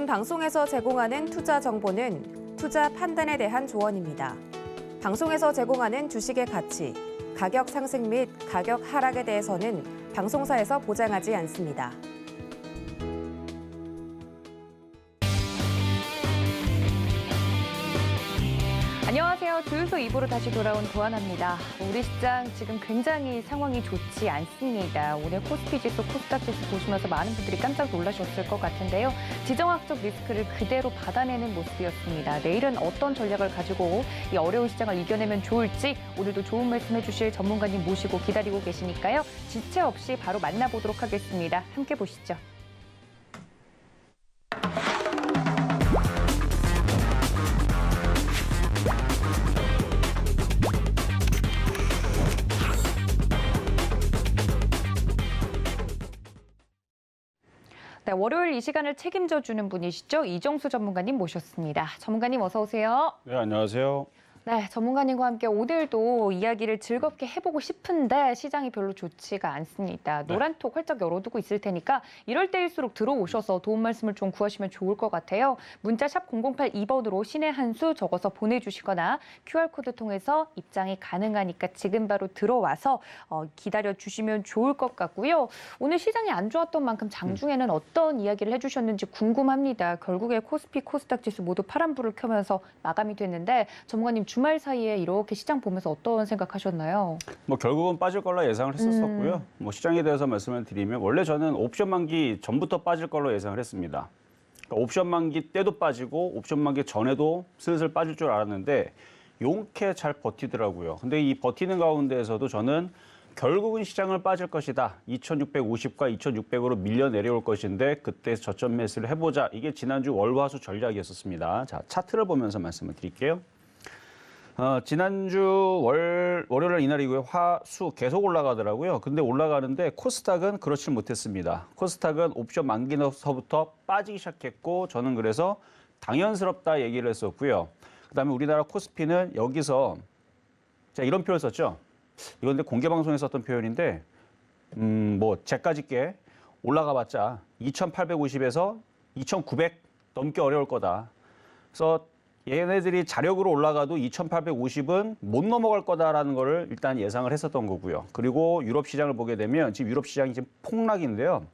본 방송에서 제공하는 투자 정보는 투자 판단에 대한 조언입니다. 방송에서 제공하는 주식의 가치, 가격 상승 및 가격 하락에 대해서는 방송사에서 보장하지 않습니다. 안녕하세요. 주유소 2부로 다시 돌아온 도하나입니다. 우리 시장 지금 굉장히 상황이 좋지 않습니다. 오늘 코스피 지수, 코스닥 지수 보시면서 많은 분들이 깜짝 놀라셨을 것 같은데요. 지정학적 리스크를 그대로 받아내는 모습이었습니다. 내일은 어떤 전략을 가지고 이 어려운 시장을 이겨내면 좋을지 오늘도 좋은 말씀 해주실 전문가님 모시고 기다리고 계시니까요. 지체 없이 바로 만나보도록 하겠습니다. 함께 보시죠. 네, 월요일 이 시간을 책임져 주는 분이시죠. 이정수 전문가님 모셨습니다. 전문가님 어서 오세요. 네, 안녕하세요. 네, 전문가님과 함께 오늘도 이야기를 즐겁게 해보고 싶은데 시장이 별로 좋지가 않습니다. 노란톡 활짝 열어두고 있을 테니까 이럴 때일수록 들어오셔서 도움 말씀을 좀 구하시면 좋을 것 같아요. 문자 샵 0082번으로 신의 한 수 적어서 보내주시거나 QR코드 통해서 입장이 가능하니까 지금 바로 들어와서 기다려주시면 좋을 것 같고요. 오늘 시장이 안 좋았던 만큼 장중에는 어떤 이야기를 해주셨는지 궁금합니다. 결국에 코스피, 코스닥 지수 모두 파란불을 켜면서 마감이 됐는데 전문가님 주말 사이에 이렇게 시장 보면서 어떤 생각하셨나요? 결국은 빠질 걸로 예상을 했었고요. 시장에 대해서 말씀을 드리면 원래 저는 옵션 만기 전부터 빠질 걸로 예상을 했습니다. 그러니까 옵션 만기 때도 빠지고 옵션 만기 전에도 슬슬 빠질 줄 알았는데 용케 잘 버티더라고요. 근데 이 버티는 가운데에서도 저는 결국은 시장을 빠질 것이다. 2650과 2600으로 밀려 내려올 것인데 그때 저점 매수를 해보자. 이게 지난주 월화수 전략이었었습니다. 자, 차트를 보면서 말씀을 드릴게요. 지난주 월요일 이날이고요. 화수 계속 올라가더라고요. 근데 올라가는데 코스닥은 그렇지 못했습니다. 코스닥은 옵션 만기서부터 빠지기 시작했고 저는 그래서 당연스럽다 얘기를 했었고요. 그다음에 우리나라 코스피는 여기서 제가 이런 표현을 썼죠. 이건 근데 공개 방송에 썼던 표현인데 제까지 게 올라가 봤자 2850에서 2900 넘게 어려울 거다. 그래서 얘네들이 자력으로 올라가도 2850은 못 넘어갈 거다라는 거를 일단 예상을 했었던 거고요. 그리고 유럽 시장을 보게 되면 지금 유럽 시장이 지금 폭락인데요.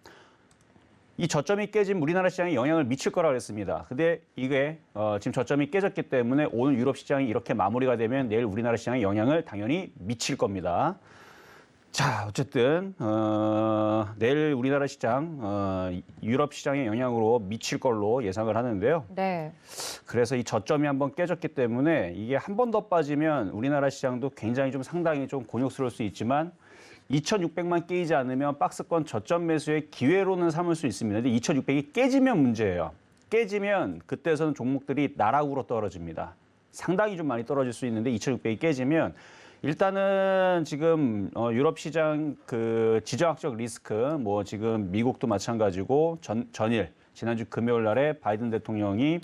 이 저점이 깨지면 우리나라 시장에 영향을 미칠 거라고 했습니다. 근데 이게 지금 저점이 깨졌기 때문에 오늘 유럽 시장이 이렇게 마무리가 되면 내일 우리나라 시장에 영향을 당연히 미칠 겁니다. 자, 어쨌든 내일 우리나라 시장 유럽 시장의 영향으로 미칠 걸로 예상을 하는데요. 네. 그래서 이 저점이 한번 깨졌기 때문에 이게 한 번 더 빠지면 우리나라 시장도 굉장히 좀 상당히 좀 곤욕스러울 수 있지만 2600만 깨지지 않으면 박스권 저점 매수의 기회로는 삼을 수 있습니다. 근데 2600이 깨지면 문제예요. 깨지면 그때서는 종목들이 나락으로 떨어집니다. 상당히 좀 많이 떨어질 수 있는데 2600이 깨지면 일단은 지금 유럽 시장 그 지정학적 리스크 지금 미국도 마찬가지고 전일 지난주 금요일 날에 바이든 대통령이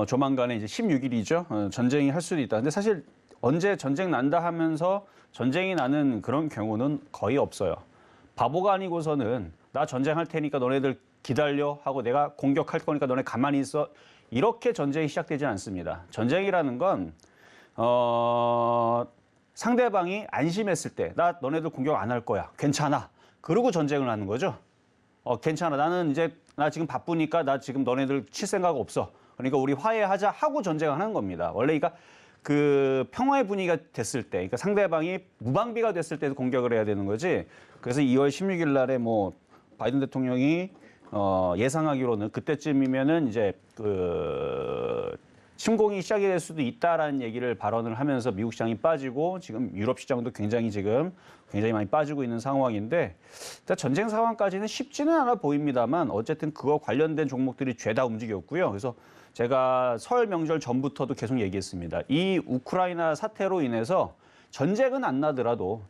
조만간에 이제 16일이죠. 전쟁이 할 수도 있다. 근데 사실 언제 전쟁 난다 하면서 전쟁이 나는 그런 경우는 거의 없어요. 바보가 아니고서는 나 전쟁할 테니까 너네들 기다려 하고 내가 공격할 거니까 너네 가만히 있어. 이렇게 전쟁이 시작되지 않습니다. 전쟁이라는 건 상대방이 안심했을 때, 나 너네들 공격 안 할 거야. 괜찮아. 그러고 전쟁을 하는 거죠. 괜찮아. 나 지금 바쁘니까 나 지금 너네들 칠 생각 없어. 그러니까 우리 화해하자 하고 전쟁을 하는 겁니다. 원래 그러니까 그 평화의 분위기가 됐을 때, 그러니까 상대방이 무방비가 됐을 때도 공격을 해야 되는 거지. 그래서 2월 16일 날에 바이든 대통령이 예상하기로는 그때쯤이면은 이제 침공이 시작이 될 수도 있다라는 얘기를 발언을 하면서 미국 시장이 빠지고 지금 유럽 시장도 굉장히 많이 빠지고 있는 상황인데 전쟁 상황까지는 쉽지는 않아 보입니다만 어쨌든 그거 관련된 종목들이 죄다 움직였고요. 그래서 제가 설 명절 전부터도 계속 얘기했습니다. 이 우크라이나 사태로 인해서 전쟁은 안 나더라도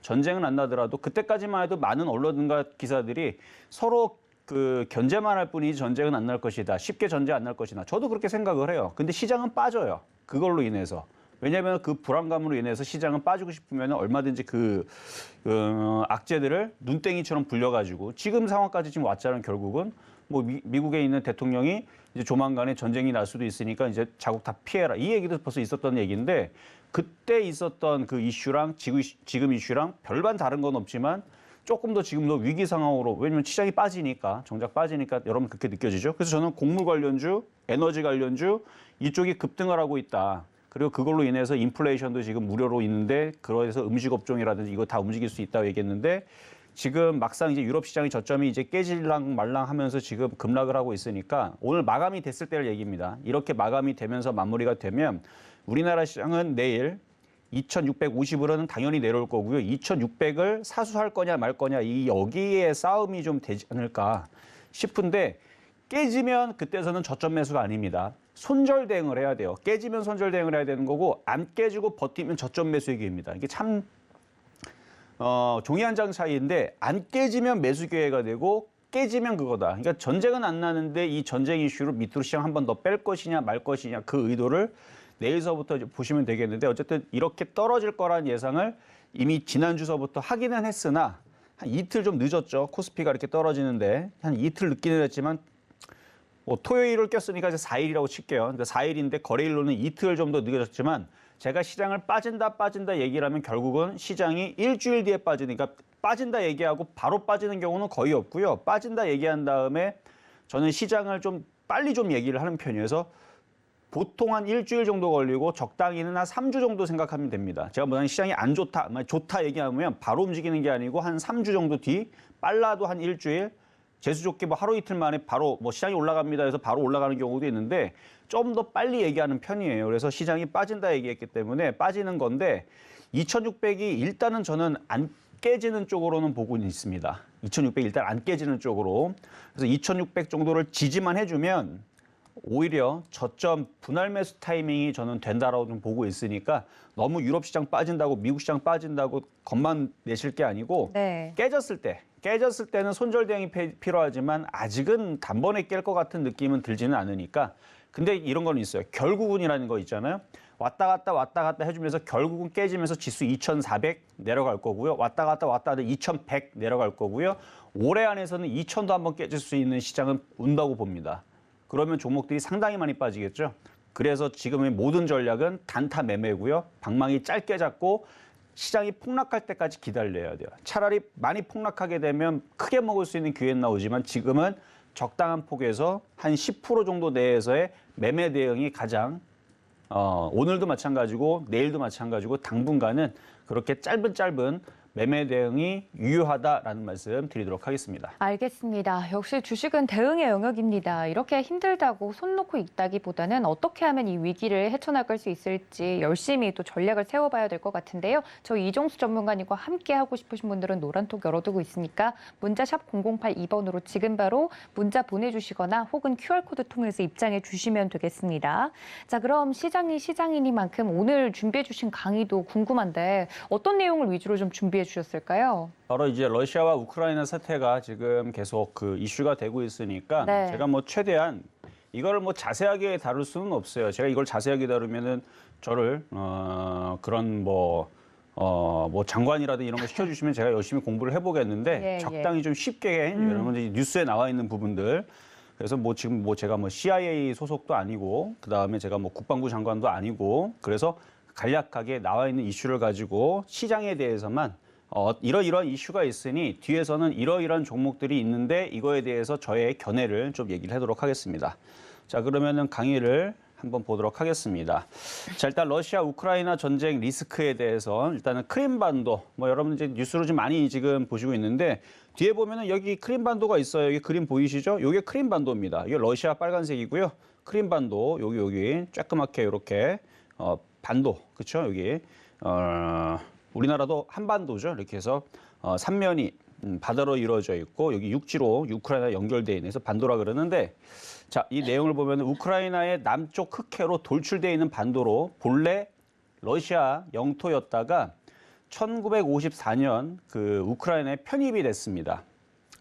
그때까지만 해도 많은 언론과 기사들이 서로 견제만 할 뿐이지 전쟁은 안 날 것이다. 쉽게 전쟁 안 날 것이다. 저도 그렇게 생각을 해요. 근데 시장은 빠져요. 그걸로 인해서. 왜냐하면 그 불안감으로 인해서 시장은 빠지고 싶으면 얼마든지 악재들을 눈땡이처럼 불려가지고 지금 상황까지 지금 왔자는 결국은 뭐 미국에 있는 대통령이 이제 조만간에 전쟁이 날 수도 있으니까 이제 자국 다 피해라. 이 얘기도 벌써 있었던 얘기인데 그때 있었던 그 이슈랑 지금 이슈랑 별반 다른 건 없지만 조금 더 지금 더 위기 상황으로 왜냐면 시장이 빠지니까 정작 빠지니까 여러분 그렇게 느껴지죠. 그래서 저는 곡물 관련주, 에너지 관련주 이쪽이 급등을 하고 있다. 그리고 그걸로 인해서 인플레이션도 지금 무료로 있는데 그래서 음식 업종이라든지 이거 다 움직일 수 있다고 얘기했는데 지금 막상 이제 유럽 시장의 저점이 이제 깨질랑 말랑 하면서 지금 급락을 하고 있으니까 오늘 마감이 됐을 때를 얘기입니다. 이렇게 마감이 되면서 마무리가 되면 우리나라 시장은 내일 2,650으로는 당연히 내려올 거고요. 2,600을 사수할 거냐 말 거냐 이 여기에 싸움이 좀 되지 않을까 싶은데 깨지면 그때서는 저점 매수가 아닙니다. 손절 대응을 해야 돼요. 깨지면 손절 대응을 해야 되는 거고 안 깨지고 버티면 저점 매수의 기회입니다. 이게 참 종이 한 장 차이인데 안 깨지면 매수 기회가 되고 깨지면 그거다. 그러니까 전쟁은 안 나는데 이 전쟁 이슈로 밑으로 시장 한 번 더 뺄 것이냐 말 것이냐 그 의도를 내일서부터 이제 보시면 되겠는데 어쨌든 이렇게 떨어질 거란 예상을 이미 지난주서부터 하기는 했으나 한 이틀 좀 늦었죠. 코스피가 이렇게 떨어지는데 한 이틀 늦기는 했지만 뭐 토요일을 꼈으니까 이제 4일이라고 칠게요. 그러니까 4일인데 거래일로는 이틀 좀 더 늦어졌지만 제가 시장을 빠진다 얘기를 하면 결국은 시장이 일주일 뒤에 빠지니까 빠진다 얘기하고 바로 빠지는 경우는 거의 없고요. 빠진다 얘기한 다음에 저는 시장을 좀 빨리 좀 얘기를 하는 편이어서 보통 한 일주일 정도 걸리고 적당히는 한 3주 정도 생각하면 됩니다. 제가 뭐 시장이 안 좋다, 좋다 얘기하면 바로 움직이는 게 아니고 한 3주 정도 뒤, 빨라도 한 일주일, 재수 좋게 뭐 하루 이틀 만에 바로 뭐 시장이 올라갑니다 해서 바로 올라가는 경우도 있는데 좀 더 빨리 얘기하는 편이에요. 그래서 시장이 빠진다 얘기했기 때문에 빠지는 건데 2,600이 일단은 저는 안 깨지는 쪽으로는 보고 있습니다. 2,600 일단 안 깨지는 쪽으로. 그래서 2,600 정도를 지지만 해주면 오히려 저점 분할 매수 타이밍이 저는 된다라고 좀 보고 있으니까 너무 유럽 시장 빠진다고 미국 시장 빠진다고 겁만 내실 게 아니고 네. 깨졌을 때는 손절 대응이 필요하지만 아직은 단번에 깰 것 같은 느낌은 들지는 않으니까 근데 이런 건 있어요. 결국은이라는 거 있잖아요. 왔다 갔다 해주면서 결국은 깨지면서 지수 2,400 내려갈 거고요. 왔다 갔다 2,100 내려갈 거고요. 올해 안에서는 2,000도 한번 깨질 수 있는 시장은 온다고 봅니다. 그러면 종목들이 상당히 많이 빠지겠죠. 그래서 지금의 모든 전략은 단타 매매고요. 방망이 짧게 잡고 시장이 폭락할 때까지 기다려야 돼요. 차라리 많이 폭락하게 되면 크게 먹을 수 있는 기회는 나오지만 지금은 적당한 폭에서 한 10% 정도 내에서의 매매 대응이 가장 오늘도 마찬가지고 내일도 마찬가지고 당분간은 그렇게 짧은 매매 대응이 유효하다라는 말씀 드리도록 하겠습니다. 알겠습니다. 역시 주식은 대응의 영역입니다. 이렇게 힘들다고 손 놓고 있다기보다는 어떻게 하면 이 위기를 헤쳐나갈 수 있을지 열심히 또 전략을 세워봐야 될 것 같은데요. 저희 이종수 전문가님과 함께 하고 싶으신 분들은 노란톡 열어두고 있으니까 문자 샵 0082번으로 지금 바로 문자 보내주시거나 혹은 QR코드 통해서 입장해 주시면 되겠습니다. 자, 그럼 시장이 시장이니만큼 오늘 준비해 주신 강의도 궁금한데 어떤 내용을 위주로 좀 준비해 주셨을까요? 바로 이제 러시아와 우크라이나 사태가 지금 계속 그 이슈가 되고 있으니까 네. 제가 뭐 최대한 이거를 뭐 자세하게 다룰 수는 없어요. 제가 이걸 자세하게 다루면은 저를 그런 뭐 장관이라든지 이런 거 시켜주시면 제가 열심히 공부를 해보겠는데 예, 적당히 좀 쉽게 여러분들이 뉴스에 나와 있는 부분들 그래서 뭐 지금 뭐 제가 뭐 CIA 소속도 아니고 그 다음에 제가 뭐 국방부 장관도 아니고 그래서 간략하게 나와 있는 이슈를 가지고 시장에 대해서만 이러이러한 이슈가 있으니 뒤에서는 이러이러한 종목들이 있는데 이거에 대해서 저의 견해를 좀 얘기를 하도록 하겠습니다. 자, 그러면은 강의를 한번 보도록 하겠습니다. 자, 일단 러시아 우크라이나 전쟁 리스크에 대해서 일단은 크림반도 뭐 여러분 이제 뉴스로 좀 많이 지금 보시고 있는데 뒤에 보면은 여기 크림반도가 있어요. 여기 그림 보이시죠? 이게 크림반도입니다. 이게 러시아 빨간색이고요. 크림반도 여기 조그맣게 이렇게 반도 그렇죠? 여기 우리나라도 한반도죠. 이렇게 해서 삼면이 바다로 이루어져 있고 여기 육지로 우크라이나 연결되어 있는 해서 반도라 그러는데 자, 이 내용을 보면 우크라이나의 남쪽 흑해로 돌출되어 있는 반도로 본래 러시아 영토였다가 1954년 그 우크라이나에 편입이 됐습니다.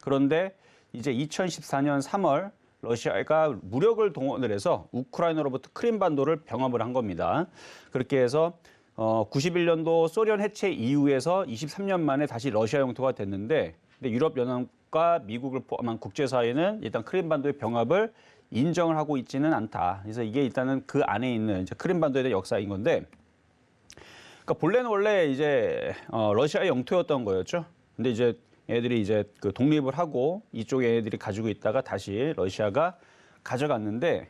그런데 이제 2014년 3월 러시아가 무력을 동원을 해서 우크라이나로부터 크림반도를 병합을 한 겁니다. 그렇게 해서 91년도 소련 해체 이후에서 23년 만에 다시 러시아 영토가 됐는데 근데 유럽 연합 유럽과 미국을 포함한 국제사회는 일단 크림반도의 병합을 인정을 하고 있지는 않다. 그래서 이게 일단은 그 안에 있는 이제 크림반도에 대한 역사인 건데, 그러니까 본래는 원래 이제 러시아의 영토였던 거였죠. 근데 이제 얘들이 이제 그 독립을 하고 이쪽에 애들이 가지고 있다가 다시 러시아가 가져갔는데,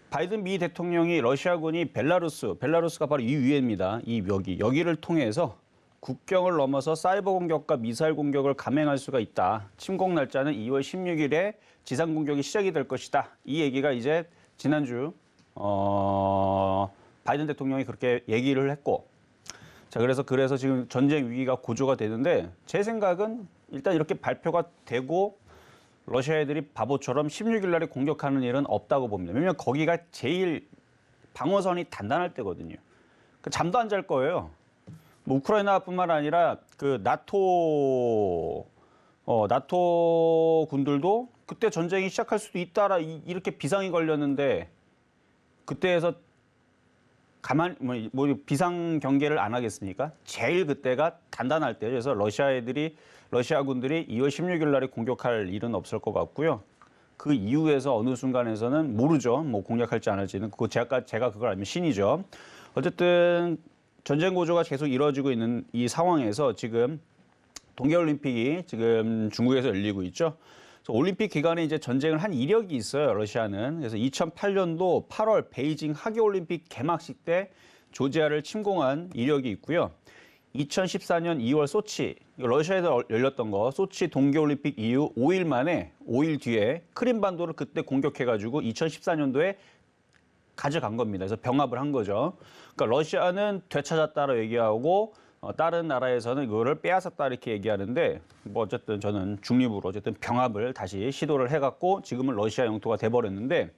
바이든 미 대통령이 러시아군이 벨라루스가 바로 이 위에입니다. 여기를 통해서 국경을 넘어서 사이버 공격과 미사일 공격을 감행할 수가 있다. 침공 날짜는 2월 16일에 지상 공격이 시작이 될 것이다. 이 얘기가 이제 지난주 바이든 대통령이 그렇게 얘기를 했고, 자 그래서 지금 전쟁 위기가 고조가 되는데, 제 생각은 일단 이렇게 발표가 되고 러시아 애들이 바보처럼 16일 날에 공격하는 일은 없다고 봅니다. 왜냐하면 거기가 제일 방어선이 단단할 때거든요. 잠도 안 잘 거예요. 뭐 우크라이나뿐만 아니라 그 나토 군들도 그때 전쟁이 시작할 수도 있다라 이렇게 비상이 걸렸는데, 그때에서 비상 경계를 안 하겠습니까? 제일 그때가 단단할 때죠. 그래서 러시아 군들이 2월 16일 날에 공격할 일은 없을 것 같고요. 그 이후에서 어느 순간에서는 모르죠. 뭐 공략할지 안 할지는. 그거 제가 그걸 알면 신이죠. 어쨌든 전쟁 고조가 계속 이루어지고 있는 이 상황에서 지금 동계올림픽이 지금 중국에서 열리고 있죠. 그래서 올림픽 기간에 이제 전쟁을 한 이력이 있어요, 러시아는. 그래서 2008년도 8월 베이징 하계올림픽 개막식 때 조지아를 침공한 이력이 있고요. 2014년 2월 소치, 러시아에서 열렸던 거, 소치 동계올림픽 이후 5일 뒤에 크림반도를 그때 공격해가지고 2014년도에 가져간 겁니다. 그래서 병합을 한 거죠. 그러니까 러시아는 되찾았다고 얘기하고 다른 나라에서는 그거를 빼앗았다 이렇게 얘기하는데, 뭐 어쨌든 저는 중립으로 어쨌든 병합을 다시 시도를 해갖고 지금은 러시아 영토가 돼버렸는데,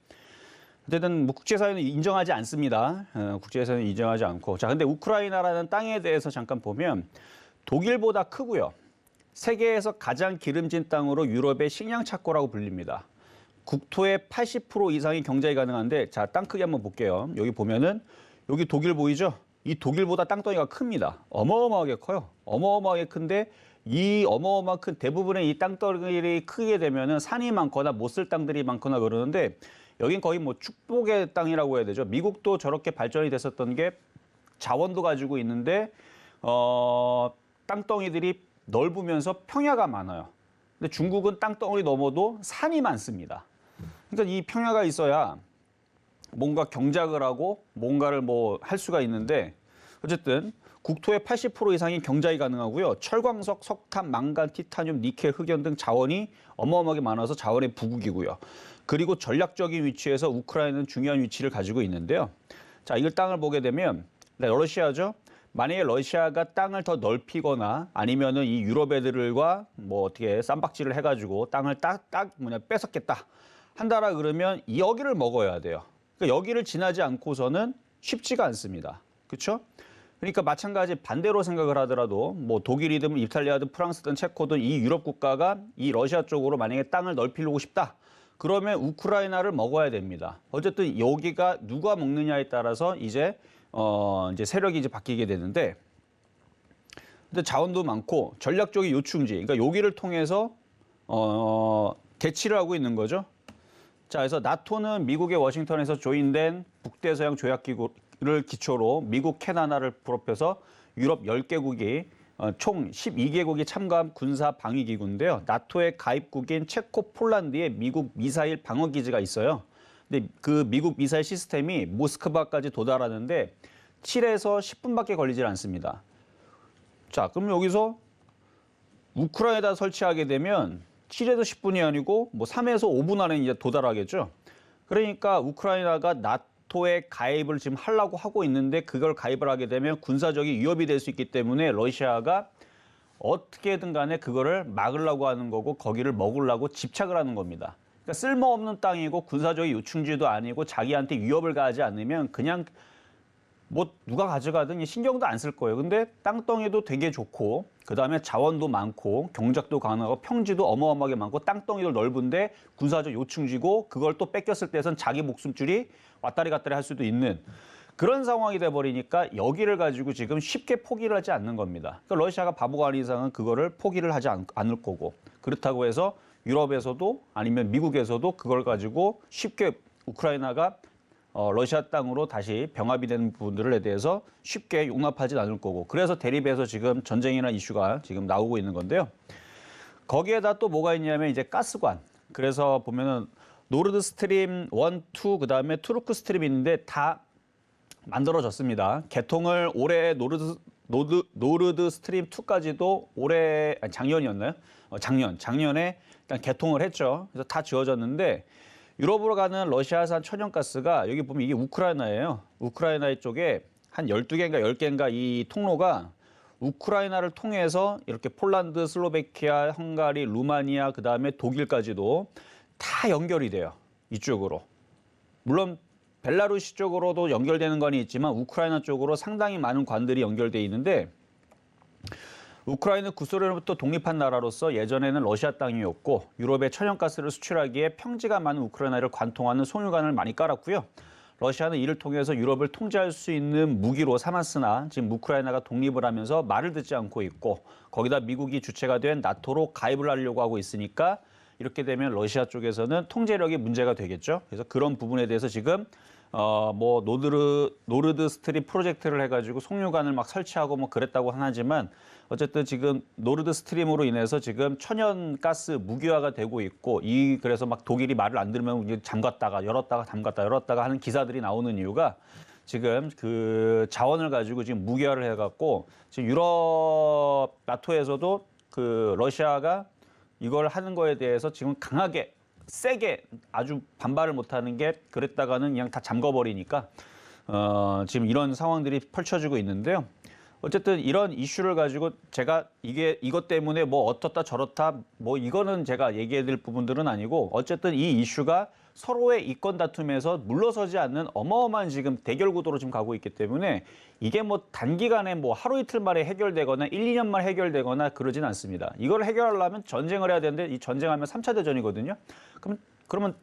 어쨌든 뭐 국제사회는 인정하지 않습니다. 국제사회는 인정하지 않고. 자, 근데 우크라이나라는 땅에 대해서 잠깐 보면 독일보다 크고요. 세계에서 가장 기름진 땅으로 유럽의 식량 착고라고 불립니다. 국토의 80% 이상이 경작이 가능한데, 자, 땅 크기 한번 볼게요. 여기 보면은 여기 독일 보이죠? 이 독일보다 땅덩이가 큽니다. 어마어마하게 커요. 어마어마하게 큰데 이 어마어마한 큰 대부분의 이 땅덩이를 크게 되면은 산이 많거나 못 쓸 땅들이 많거나 그러는데, 여긴 거의 뭐 축복의 땅이라고 해야 되죠. 미국도 저렇게 발전이 됐었던 게 자원도 가지고 있는데 땅덩이들이 넓으면서 평야가 많아요. 근데 중국은 땅덩어리 넘어도 산이 많습니다. 그러니까 이 평야가 있어야 뭔가 경작을 하고 뭔가를 뭐 할 수가 있는데, 어쨌든 국토의 80% 이상이 경작이 가능하고요. 철광석, 석탄, 망간, 티타늄, 니켈, 흑연 등 자원이 어마어마하게 많아서 자원의 부국이고요. 그리고 전략적인 위치에서 우크라이나는 중요한 위치를 가지고 있는데요. 자, 이 땅을 보게 되면 러시아죠. 만약에 러시아가 땅을 더 넓히거나 아니면은 이 유럽 애들과 뭐 어떻게 쌈박질을 해가지고 땅을 뺏었겠다 한다라 그러면 여기를 먹어야 돼요. 그러니까 여기를 지나지 않고서는 쉽지가 않습니다. 그렇죠? 그러니까 마찬가지 반대로 생각을 하더라도 뭐 독일이든 이탈리아든 프랑스든 체코든 이 유럽 국가가 이 러시아 쪽으로 만약에 땅을 넓히려고 싶다. 그러면 우크라이나를 먹어야 됩니다. 어쨌든 여기가 누가 먹느냐에 따라서 이제 세력이 이제 바뀌게 되는데, 근데 자원도 많고 전략적인 요충지, 그러니까 여기를 통해서 대치를 하고 있는 거죠. 자, 그래서 나토는 미국의 워싱턴에서 조인된 북대서양 조약기구를 기초로 미국, 캐나다를 포함해서 유럽 10개국이 총 12개국이 참가한 군사 방위 기구인데요. 나토의 가입국인 체코, 폴란드에 미국 미사일 방어 기지가 있어요. 근데 그 미국 미사일 시스템이 모스크바까지 도달하는데 7에서 10분밖에 걸리질 않습니다. 자, 그럼 여기서 우크라이나에다 설치하게 되면 7에서 10분이 아니고 뭐 3에서 5분 안에 이제 도달하겠죠. 그러니까 우크라이나가 나토에 가입을 지금 하려고 하고 있는데, 그걸 가입을 하게 되면 군사적인 위협이 될 수 있기 때문에 러시아가 어떻게든 간에 그거를 막으려고 하는 거고 거기를 먹으려고 집착을 하는 겁니다. 그러니까 쓸모없는 땅이고 군사적인 요충지도 아니고 자기한테 위협을 가하지 않으면 그냥 뭐 누가 가져가든 신경도 안 쓸 거예요. 근데 땅덩이도 되게 좋고 그다음에 자원도 많고 경작도 가능하고 평지도 어마어마하게 많고 땅덩이도 넓은데 군사적 요충지고, 그걸 또 뺏겼을 때선 자기 목숨줄이 왔다리 갔다리 할 수도 있는 그런 상황이 돼 버리니까 여기를 가지고 지금 쉽게 포기를 하지 않는 겁니다. 그러니까 러시아가 바보가 아닌 이상은 그거를 포기를 하지 않을 거고 그렇다고 해서 유럽에서도 아니면 미국에서도 그걸 가지고 쉽게 우크라이나가 러시아 땅으로 다시 병합이 되는 부분들에 대해서 쉽게 용납하지 않을 거고 그래서 대립해서 지금 전쟁이라는 이슈가 지금 나오고 있는 건데요. 거기에다 또 뭐가 있냐면 이제 가스관. 그래서 보면은 노르드 스트림 1, 2 그다음에 투르크 스트림이 있는데 다 만들어졌습니다. 개통을 올해 노르드 스트림 2까지도 올해 아니, 작년이었나요? 작년에 일단 개통을 했죠. 그래서 다 지어졌는데 유럽으로 가는 러시아산 천연가스가 여기 보면 이게 우크라이나예요. 우크라이나 쪽에 한 12개인가 10개인가 이 통로가 우크라이나를 통해서 이렇게 폴란드, 슬로베키아, 헝가리, 루마니아 그다음에 독일까지도 다 연결이 돼요. 이쪽으로. 물론 벨라루시 쪽으로도 연결되는 건 있지만 우크라이나 쪽으로 상당히 많은 관들이 연결돼 있는데 우크라이나는 구소련으로부터 독립한 나라로서 예전에는 러시아 땅이었고 유럽에 천연가스를 수출하기에 평지가 많은 우크라이나를 관통하는 송유관을 많이 깔았고요. 러시아는 이를 통해서 유럽을 통제할 수 있는 무기로 삼았으나 지금 우크라이나가 독립을 하면서 말을 듣지 않고 있고 거기다 미국이 주체가 된 나토로 가입을 하려고 하고 있으니까 이렇게 되면 러시아 쪽에서는 통제력이 문제가 되겠죠. 그래서 그런 부분에 대해서 지금 뭐 노르드 스트림 프로젝트를 해가지고 송유관을 막 설치하고 뭐 그랬다고 하지만 어쨌든 지금 노르드 스트림으로 인해서 지금 천연가스 무기화가 되고 있고 그래서 막 독일이 말을 안 들으면 이제 잠갔다가 열었다가 잠갔다 열었다가 하는 기사들이 나오는 이유가 지금 그 자원을 가지고 지금 무기화를 해갖고 지금 유럽 나토에서도 그 러시아가 이걸 하는 거에 대해서 지금 강하게 세게 아주 반발을 못하는 게 그랬다가는 그냥 다 잠궈버리니까 지금 이런 상황들이 펼쳐지고 있는데요. 어쨌든 이런 이슈를 가지고 제가 이것 때문에 뭐 어떻다 저렇다 뭐 이거는 제가 얘기해드릴 부분들은 아니고 어쨌든 이 이슈가 서로의 이권 다툼에서 물러서지 않는 어마어마한 지금 대결 구도로 지금 가고 있기 때문에 이게 뭐 단기간에 뭐 하루 이틀 만에 해결되거나 1, 2년 만에 해결되거나 그러진 않습니다. 이걸 해결하려면 전쟁을 해야 되는데 이 전쟁하면 3차 대전이거든요. 그러면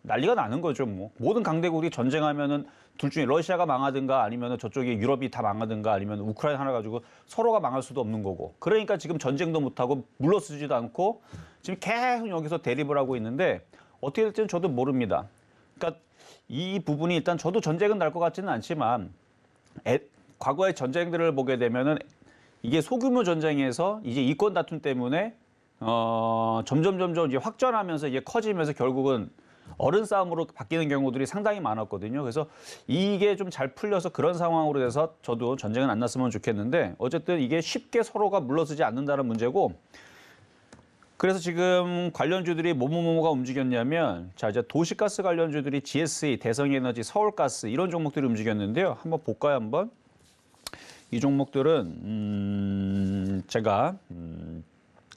난리가 나는 거죠. 뭐 모든 강대국이 전쟁하면은 둘 중에 러시아가 망하든가 아니면 저쪽에 유럽이 다 망하든가 아니면 우크라이나 하나 가지고 서로가 망할 수도 없는 거고. 그러니까 지금 전쟁도 못하고 물러서지도 않고 지금 계속 여기서 대립을 하고 있는데 어떻게 될지는 저도 모릅니다. 그러니까 이 부분이 일단 저도 전쟁은 날 것 같지는 않지만 과거의 전쟁들을 보게 되면은 이게 소규모 전쟁에서 이제 이권 다툼 때문에 점점 이제 확전하면서 이게 커지면서 결국은 어른 싸움으로 바뀌는 경우들이 상당히 많았거든요. 그래서 이게 좀 잘 풀려서 그런 상황으로 돼서 저도 전쟁은 안 났으면 좋겠는데 어쨌든 이게 쉽게 서로가 물러서지 않는다는 문제고 그래서 지금 관련주들이 뭐가 움직였냐면 자 이제 도시가스 관련주들이 GSE, 대성에너지, 서울가스 이런 종목들이 움직였는데요. 한번 볼까요 한번? 이 종목들은 제가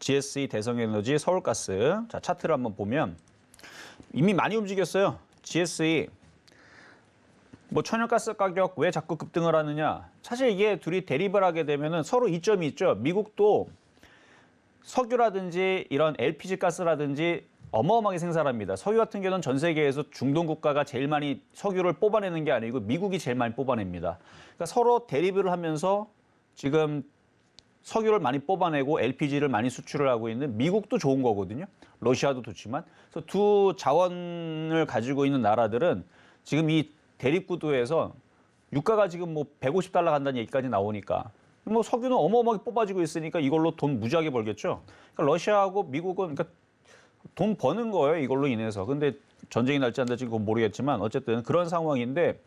GSE, 대성에너지, 서울가스 자 차트를 한번 보면 이미 많이 움직였어요. GSE 뭐 천연가스 가격 왜 자꾸 급등을 하느냐? 사실 이게 둘이 대립을 하게 되면은 서로 이점이 있죠. 미국도 석유라든지 이런 LPG 가스라든지 어마어마하게 생산합니다. 석유 같은 경우는 전 세계에서 중동 국가가 제일 많이 석유를 뽑아내는 게 아니고 미국이 제일 많이 뽑아냅니다. 그러니까 서로 대립을 하면서 지금 석유를 많이 뽑아내고 LPG를 많이 수출을 하고 있는 미국도 좋은 거거든요. 러시아도 좋지만. 그래서 두 자원을 가지고 있는 나라들은 지금 이 대립 구도에서 유가가 지금 뭐 150달러 간다는 얘기까지 나오니까 뭐 석유는 어마어마하게 뽑아지고 있으니까 이걸로 돈 무지하게 벌겠죠. 그러니까 러시아하고 미국은 그러니까 돈 버는 거예요. 이걸로 인해서. 근데 전쟁이 날지 안 날지 그건 모르겠지만 어쨌든 그런 상황인데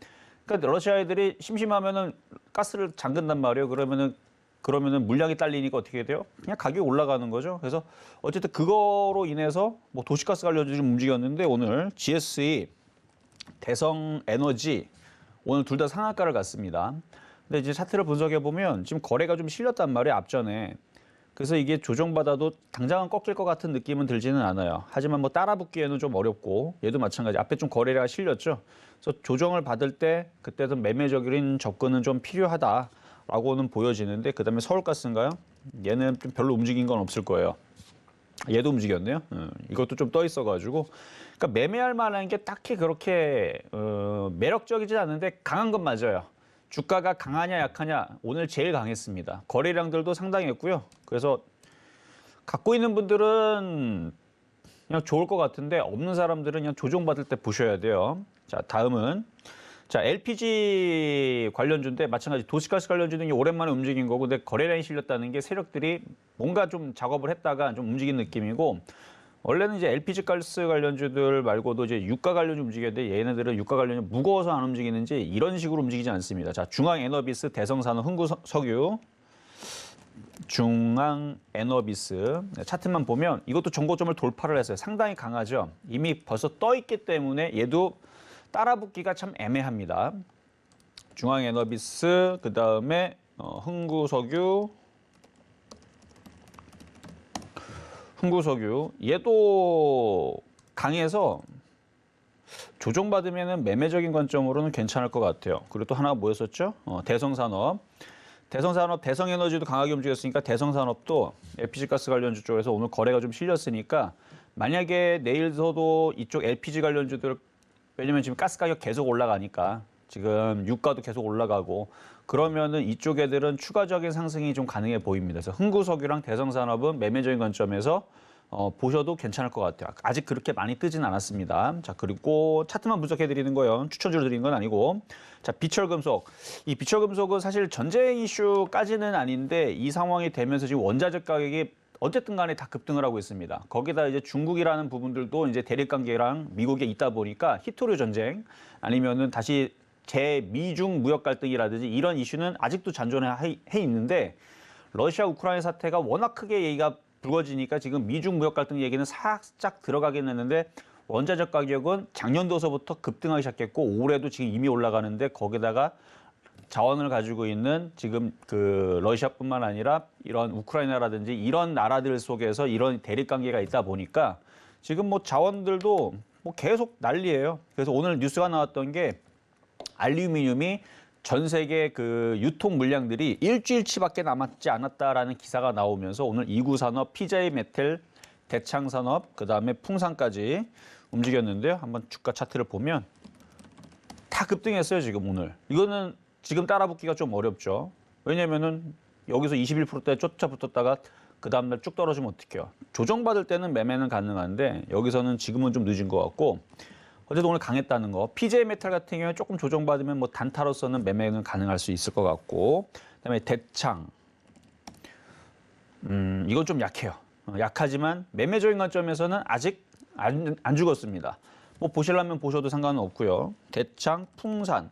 그러니까 러시아 애들이 심심하면은 가스를 잠근단 말이에요. 그러면은 물량이 딸리니까 어떻게 돼요? 그냥 가격이 올라가는 거죠. 그래서 어쨌든 그거로 인해서 뭐 도시가스 관련주 좀 움직였는데 오늘 GSE, 대성에너지 오늘 둘 다 상한가를 갔습니다. 근데 이제 차트를 분석해 보면 지금 거래가 좀 실렸단 말이에요, 앞전에. 그래서 이게 조정받아도 당장은 꺾일 것 같은 느낌은 들지는 않아요. 하지만 뭐 따라붙기에는 좀 어렵고 얘도 마찬가지. 앞에 좀 거래가 실렸죠. 그래서 조정을 받을 때 그때도 매매적인 접근은 좀 필요하다라고는 보여지는데 그다음에 서울가스인가요? 얘는 좀 별로 움직인 건 없을 거예요. 얘도 움직였네요. 이것도 좀 떠 있어가지고. 그러니까 매매할 만한 게 딱히 그렇게 매력적이지 않은데 강한 건 맞아요. 주가가 강하냐 약하냐 오늘 제일 강했습니다. 거래량들도 상당했고요. 그래서 갖고 있는 분들은 그냥 좋을 것 같은데 없는 사람들은 그냥 조정받을 때 보셔야 돼요. 자, 다음은 자, LPG 관련주인데 마찬가지 도시가스 관련주는 오랜만에 움직인 거고 근데 거래량이 실렸다는 게 세력들이 뭔가 좀 작업을 했다가 좀 움직인 느낌이고 원래는 이제 LPG 가스 관련주들 말고도 이제 유가 관련주 움직였는데 얘네들은 유가 관련주 무거워서 안 움직이는지 이런 식으로 움직이지 않습니다. 자, 중앙에너비스, 대성산업, 흥구석유, 중앙에너비스 차트만 보면 이것도 정고점을 돌파를 했어요. 상당히 강하죠. 이미 벌써 떠 있기 때문에 얘도 따라붙기가 참 애매합니다. 중앙에너비스 그다음에 흥구석유 얘도 강해서 조정받으면 매매적인 관점으로는 괜찮을 것 같아요. 그리고 또 하나가 뭐였었죠? 대성산업, 대성에너지도 강하게 움직였으니까 대성산업도 LPG 가스 관련주 쪽에서 오늘 거래가 좀 실렸으니까 만약에 내일서도 이쪽 LPG 관련주들 왜냐면 지금 가스 가격 계속 올라가니까 지금 유가도 계속 올라가고 그러면은 이쪽 애들은 추가적인 상승이 좀 가능해 보입니다. 그래서 흥구석유랑 대성산업은 매매적인 관점에서 보셔도 괜찮을 것 같아요. 아직 그렇게 많이 뜨진 않았습니다. 자, 그리고 차트만 분석해 드리는 거예요. 추천주로 드리는 건 아니고. 자, 비철금속. 이 비철금속은 사실 전쟁 이슈까지는 아닌데 이 상황이 되면서 지금 원자재 가격이 어쨌든 간에 다 급등을 하고 있습니다. 거기다 이제 중국이라는 부분들도 이제 대립 관계랑 미국에 있다 보니까 히토류 전쟁 아니면은 다시 재미중 무역 갈등이라든지 이런 이슈는 아직도 잔존해 있는데 러시아 우크라이나 사태가 워낙 크게 얘기가 불거지니까 지금 미중 무역 갈등 얘기는 살짝 들어가긴 했는데 원자재 가격은 작년도서부터 급등하기 시작했고 올해도 지금 이미 올라가는데 거기다가 자원을 가지고 있는 지금 그 러시아뿐만 아니라 이런 우크라이나라든지 이런 나라들 속에서 이런 대립 관계가 있다 보니까 지금 뭐 자원들도 뭐 계속 난리예요. 그래서 오늘 뉴스가 나왔던 게 알루미늄이 전 세계 그 유통 물량들이 일주일치밖에 남지 않았다라는 기사가 나오면서 오늘 이구산업, PJ 메텔, 대창산업, 그다음에 풍산까지 움직였는데요. 한번 주가 차트를 보면 다 급등했어요, 지금 오늘. 이거는 지금 따라붙기가 좀 어렵죠. 왜냐면은 여기서 21%대 쫓아붙었다가 그 다음날 쭉 떨어지면 어떡해요. 조정받을 때는 매매는 가능한데 여기서는 지금은 좀 늦은 것 같고 어쨌든 오늘 강했다는 거. PJ 메탈 같은 경우에 조금 조정받으면 뭐 단타로서는 매매는 가능할 수 있을 것 같고 그다음에 대창. 이건 좀 약해요. 약하지만 매매적인 관점에서는 아직 안 죽었습니다. 뭐 보시려면 보셔도 상관은 없고요. 대창, 풍산.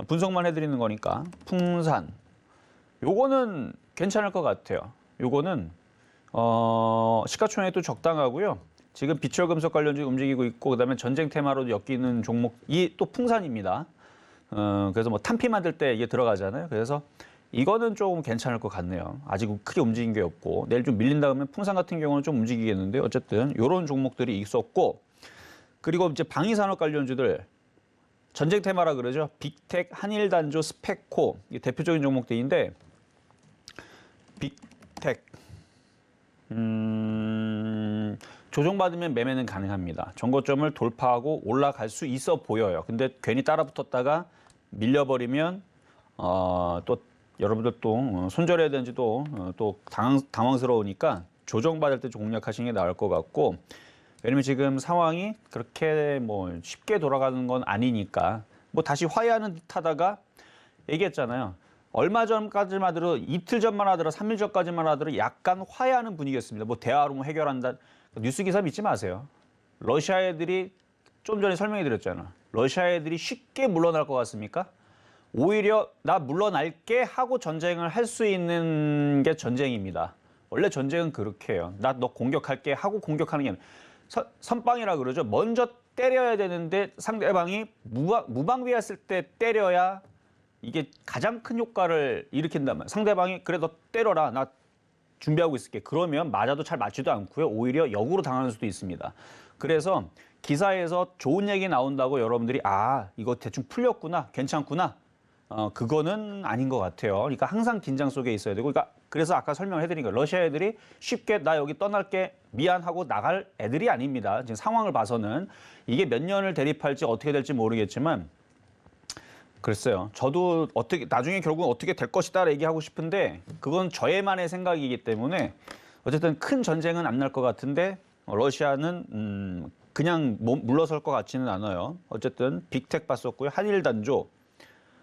분석만 해드리는 거니까 풍산. 요거는 괜찮을 것 같아요. 요거는 시가총액도 적당하고요. 지금 비철금속 관련주 움직이고 있고 그다음에 전쟁 테마로도 엮이는 종목이 또 풍산입니다. 그래서 뭐 탄피 만들 때 이게 들어가잖아요. 그래서 이거는 조금 괜찮을 것 같네요. 아직 크게 움직인 게 없고 내일 좀 밀린 다음에 풍산 같은 경우는 좀 움직이겠는데 어쨌든 이런 종목들이 있었고 그리고 이제 방위산업 관련주들 전쟁 테마라 그러죠. 빅텍, 한일단조, 스펙코 이게 대표적인 종목들인데 빅텍 조정받으면 매매는 가능합니다. 정고점을 돌파하고 올라갈 수 있어 보여요. 근데 괜히 따라붙었다가 밀려버리면 또 여러분들 또 손절해야 되는지 또 당황스러우니까 조정받을 때 좀 공략하시는 게 나을 것 같고 왜냐면 지금 상황이 그렇게 뭐 쉽게 돌아가는 건 아니니까 뭐 다시 화해하는 듯 하다가 얘기했잖아요. 얼마 전까지만 하더라도 이틀 전만 하더라도 3일 전까지만 하더라도 약간 화해하는 분위기였습니다. 뭐 대화로 뭐 해결한다. 뉴스 기사 믿지 마세요. 러시아 애들이 좀 전에 설명해 드렸잖아. 러시아 애들이 쉽게 물러날 것 같습니까? 오히려 나 물러날게 하고 전쟁을 할 수 있는 게 전쟁입니다. 원래 전쟁은 그렇게 해요. 나 너 공격할게 하고 공격하는 게 아니라 선빵이라 그러죠. 먼저 때려야 되는데 상대방이 무방비했을 때 때려야 이게 가장 큰 효과를 일으킨다면 상대방이 그래 너 때려라 나 준비하고 있을게. 그러면 맞아도 잘 맞지도 않고요. 오히려 역으로 당하는 수도 있습니다. 그래서 기사에서 좋은 얘기 나온다고 여러분들이 아 이거 대충 풀렸구나 괜찮구나 그거는 아닌 것 같아요. 그러니까 항상 긴장 속에 있어야 되고 그러니까 그래서 아까 설명을 해드린 거예요. 러시아 애들이 쉽게 나 여기 떠날게 미안하고 나갈 애들이 아닙니다. 지금 상황을 봐서는 이게 몇 년을 대립할지 어떻게 될지 모르겠지만 글쎄요. 저도 나중에 결국은 어떻게 될 것이다 얘기하고 싶은데 그건 저의만의 생각이기 때문에 어쨌든 큰 전쟁은 안 날 것 같은데 러시아는 그냥 물러설 것 같지는 않아요. 어쨌든 빅텍 봤었고요. 한일단조,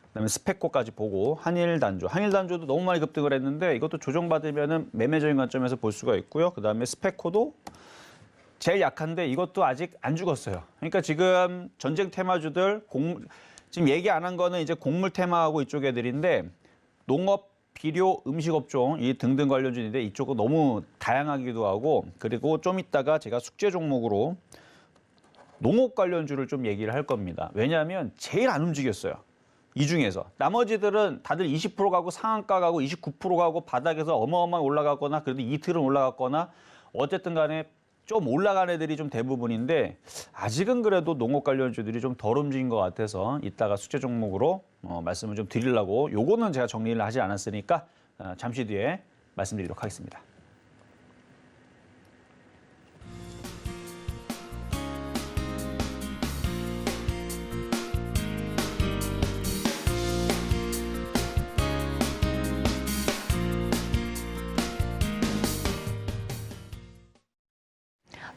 그다음에 스페코까지 보고 한일단조도 너무 많이 급등을 했는데 이것도 조정받으면은 매매적인 관점에서 볼 수가 있고요. 그다음에 스페코도 제일 약한데 이것도 아직 안 죽었어요. 그러니까 지금 전쟁 테마주들 지금 얘기 안 한 거는 이제 곡물 테마하고 이쪽 애들인데 농업, 비료, 음식업종 이 등등 관련주인데 이쪽은 너무 다양하기도 하고 그리고 좀 이따가 제가 숙제 종목으로 농업 관련주를 좀 얘기를 할 겁니다. 왜냐하면 제일 안 움직였어요. 이 중에서 나머지들은 다들 20% 가고 상한가 가고 29% 가고 바닥에서 어마어마하게 올라갔거나 그래도 이틀은 올라갔거나 어쨌든 간에 좀 올라간 애들이 좀 대부분인데 아직은 그래도 농업 관련주들이 좀 덜 움직인 것 같아서 이따가 숙제 종목으로 말씀을 좀 드리려고 요거는 제가 정리를 하지 않았으니까 잠시 뒤에 말씀드리도록 하겠습니다.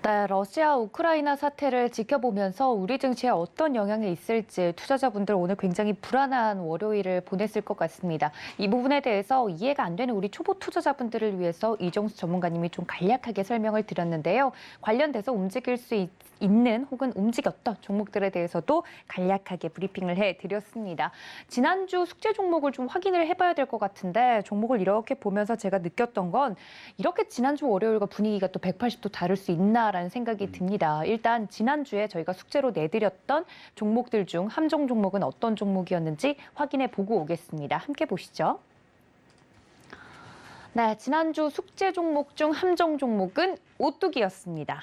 네, 러시아 우크라이나 사태를 지켜보면서 우리 증시에 어떤 영향이 있을지 투자자분들 오늘 굉장히 불안한 월요일을 보냈을 것 같습니다. 이 부분에 대해서 이해가 안 되는 우리 초보 투자자분들을 위해서 이정수 전문가님이 좀 간략하게 설명을 드렸는데요. 관련돼서 움직일 수 있는 혹은 움직였던 종목들에 대해서도 간략하게 브리핑을 해드렸습니다. 지난주 숙제 종목을 좀 확인을 해봐야 될 것 같은데 종목을 이렇게 보면서 제가 느꼈던 건 이렇게 지난주 월요일과 분위기가 또 180도 다를 수 있나라는 생각이 듭니다. 일단 지난주에 저희가 숙제로 내드렸던 종목들 중 함정 종목은 어떤 종목이었는지 확인해 보고 오겠습니다. 함께 보시죠. 네, 지난주 숙제 종목 중 함정 종목은 오뚜기였습니다.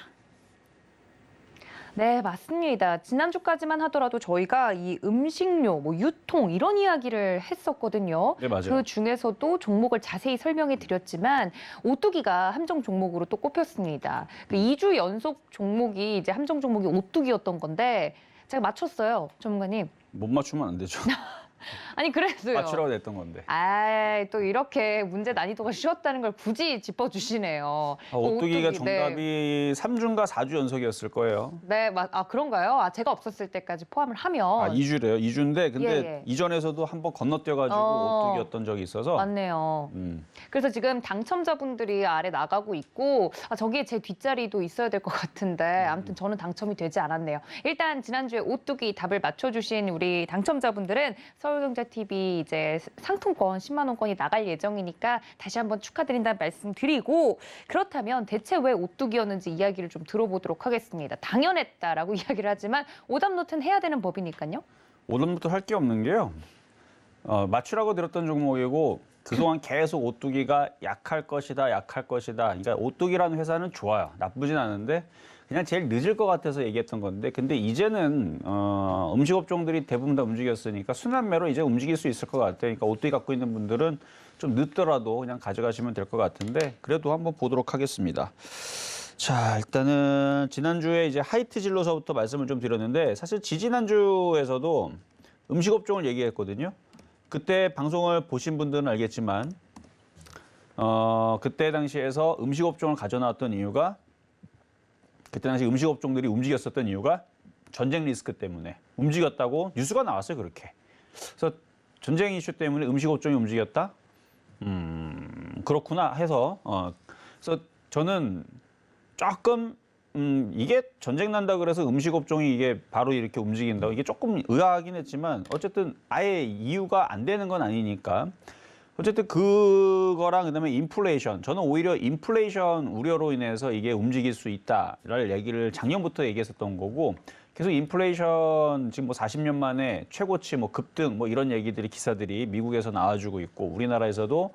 네, 맞습니다. 지난주까지만 하더라도 저희가 이 음식료, 유통 이런 이야기를 했었거든요. 네, 맞아요. 그 중에서도 종목을 자세히 설명해 드렸지만 오뚜기가 함정 종목으로 또 꼽혔습니다. 그 2주 연속 종목이 이제 함정 종목이 오뚜기였던 건데 제가 맞췄어요, 전문가님. 못 맞추면 안 되죠. 아니 그래도요. 맞추라고 냈던 건데. 또 이렇게 문제 난이도가 쉬웠다는 걸 굳이 짚어주시네요. 오뚜기가 오뚜기, 정답이 3주인가 4주 연속이었을 거예요. 네, 그런가요? 제가 없었을 때까지 포함을 하면. 2주래요. 2주인데 근데 예. 이전에서도 한번 건너뛰어가지고 오뚜기였던 적이 있어서. 맞네요. 그래서 지금 당첨자분들이 아래 나가고 있고 저기에 제 뒷자리도 있어야 될 것 같은데 아무튼 저는 당첨이 되지 않았네요. 일단 지난주에 오뚜기 답을 맞춰주신 우리 당첨자분들은 서울경제TV 이제 상품권 10만 원권이 나갈 예정이니까 다시 한번 축하드린다는 말씀 드리고 그렇다면 대체 왜 오뚜기였는지 이야기를 좀 들어보도록 하겠습니다. 당연했다라고 이야기를 하지만 오답노트는 해야 되는 법이니까요. 오답부터 할 게 없는 게요. 맞추라고 들었던 종목이고 그동안 계속 오뚜기가 약할 것이다. 그러니까 오뚜기라는 회사는 좋아요. 나쁘진 않은데 그냥 제일 늦을 것 같아서 얘기했던 건데 근데 이제는 음식업종들이 대부분 다 움직였으니까 순환매로 이제 움직일 수 있을 것 같아요. 그러니까 오뚜기 갖고 있는 분들은 좀 늦더라도 그냥 가져가시면 될 것 같은데 그래도 한번 보도록 하겠습니다. 자, 일단은 지난주에 이제 하이트 진로서부터 말씀을 좀 드렸는데 사실 지지난주에서도 음식업종을 얘기했거든요. 그때 방송을 보신 분들은 알겠지만 그때 당시에서 음식업종을 가져나왔던 이유가 그때 당시 음식업종들이 움직였었던 이유가 전쟁 리스크 때문에 움직였다고 뉴스가 나왔어요. 그렇게. 그래서 전쟁 이슈 때문에 음식업종이 움직였다? 그렇구나 해서 그래서 저는 조금 이게 전쟁 난다 그래서 음식업종이 이게 바로 이렇게 움직인다. 이게 조금 의아하긴 했지만 어쨌든 아예 이유가 안 되는 건 아니니까 어쨌든 그거랑 그다음에 인플레이션. 저는 오히려 인플레이션 우려로 인해서 이게 움직일 수 있다를 얘기를 작년부터 얘기했었던 거고 계속 인플레이션 지금 40년 만에 최고치 급등 이런 얘기들이 기사들이 미국에서 나와주고 있고 우리나라에서도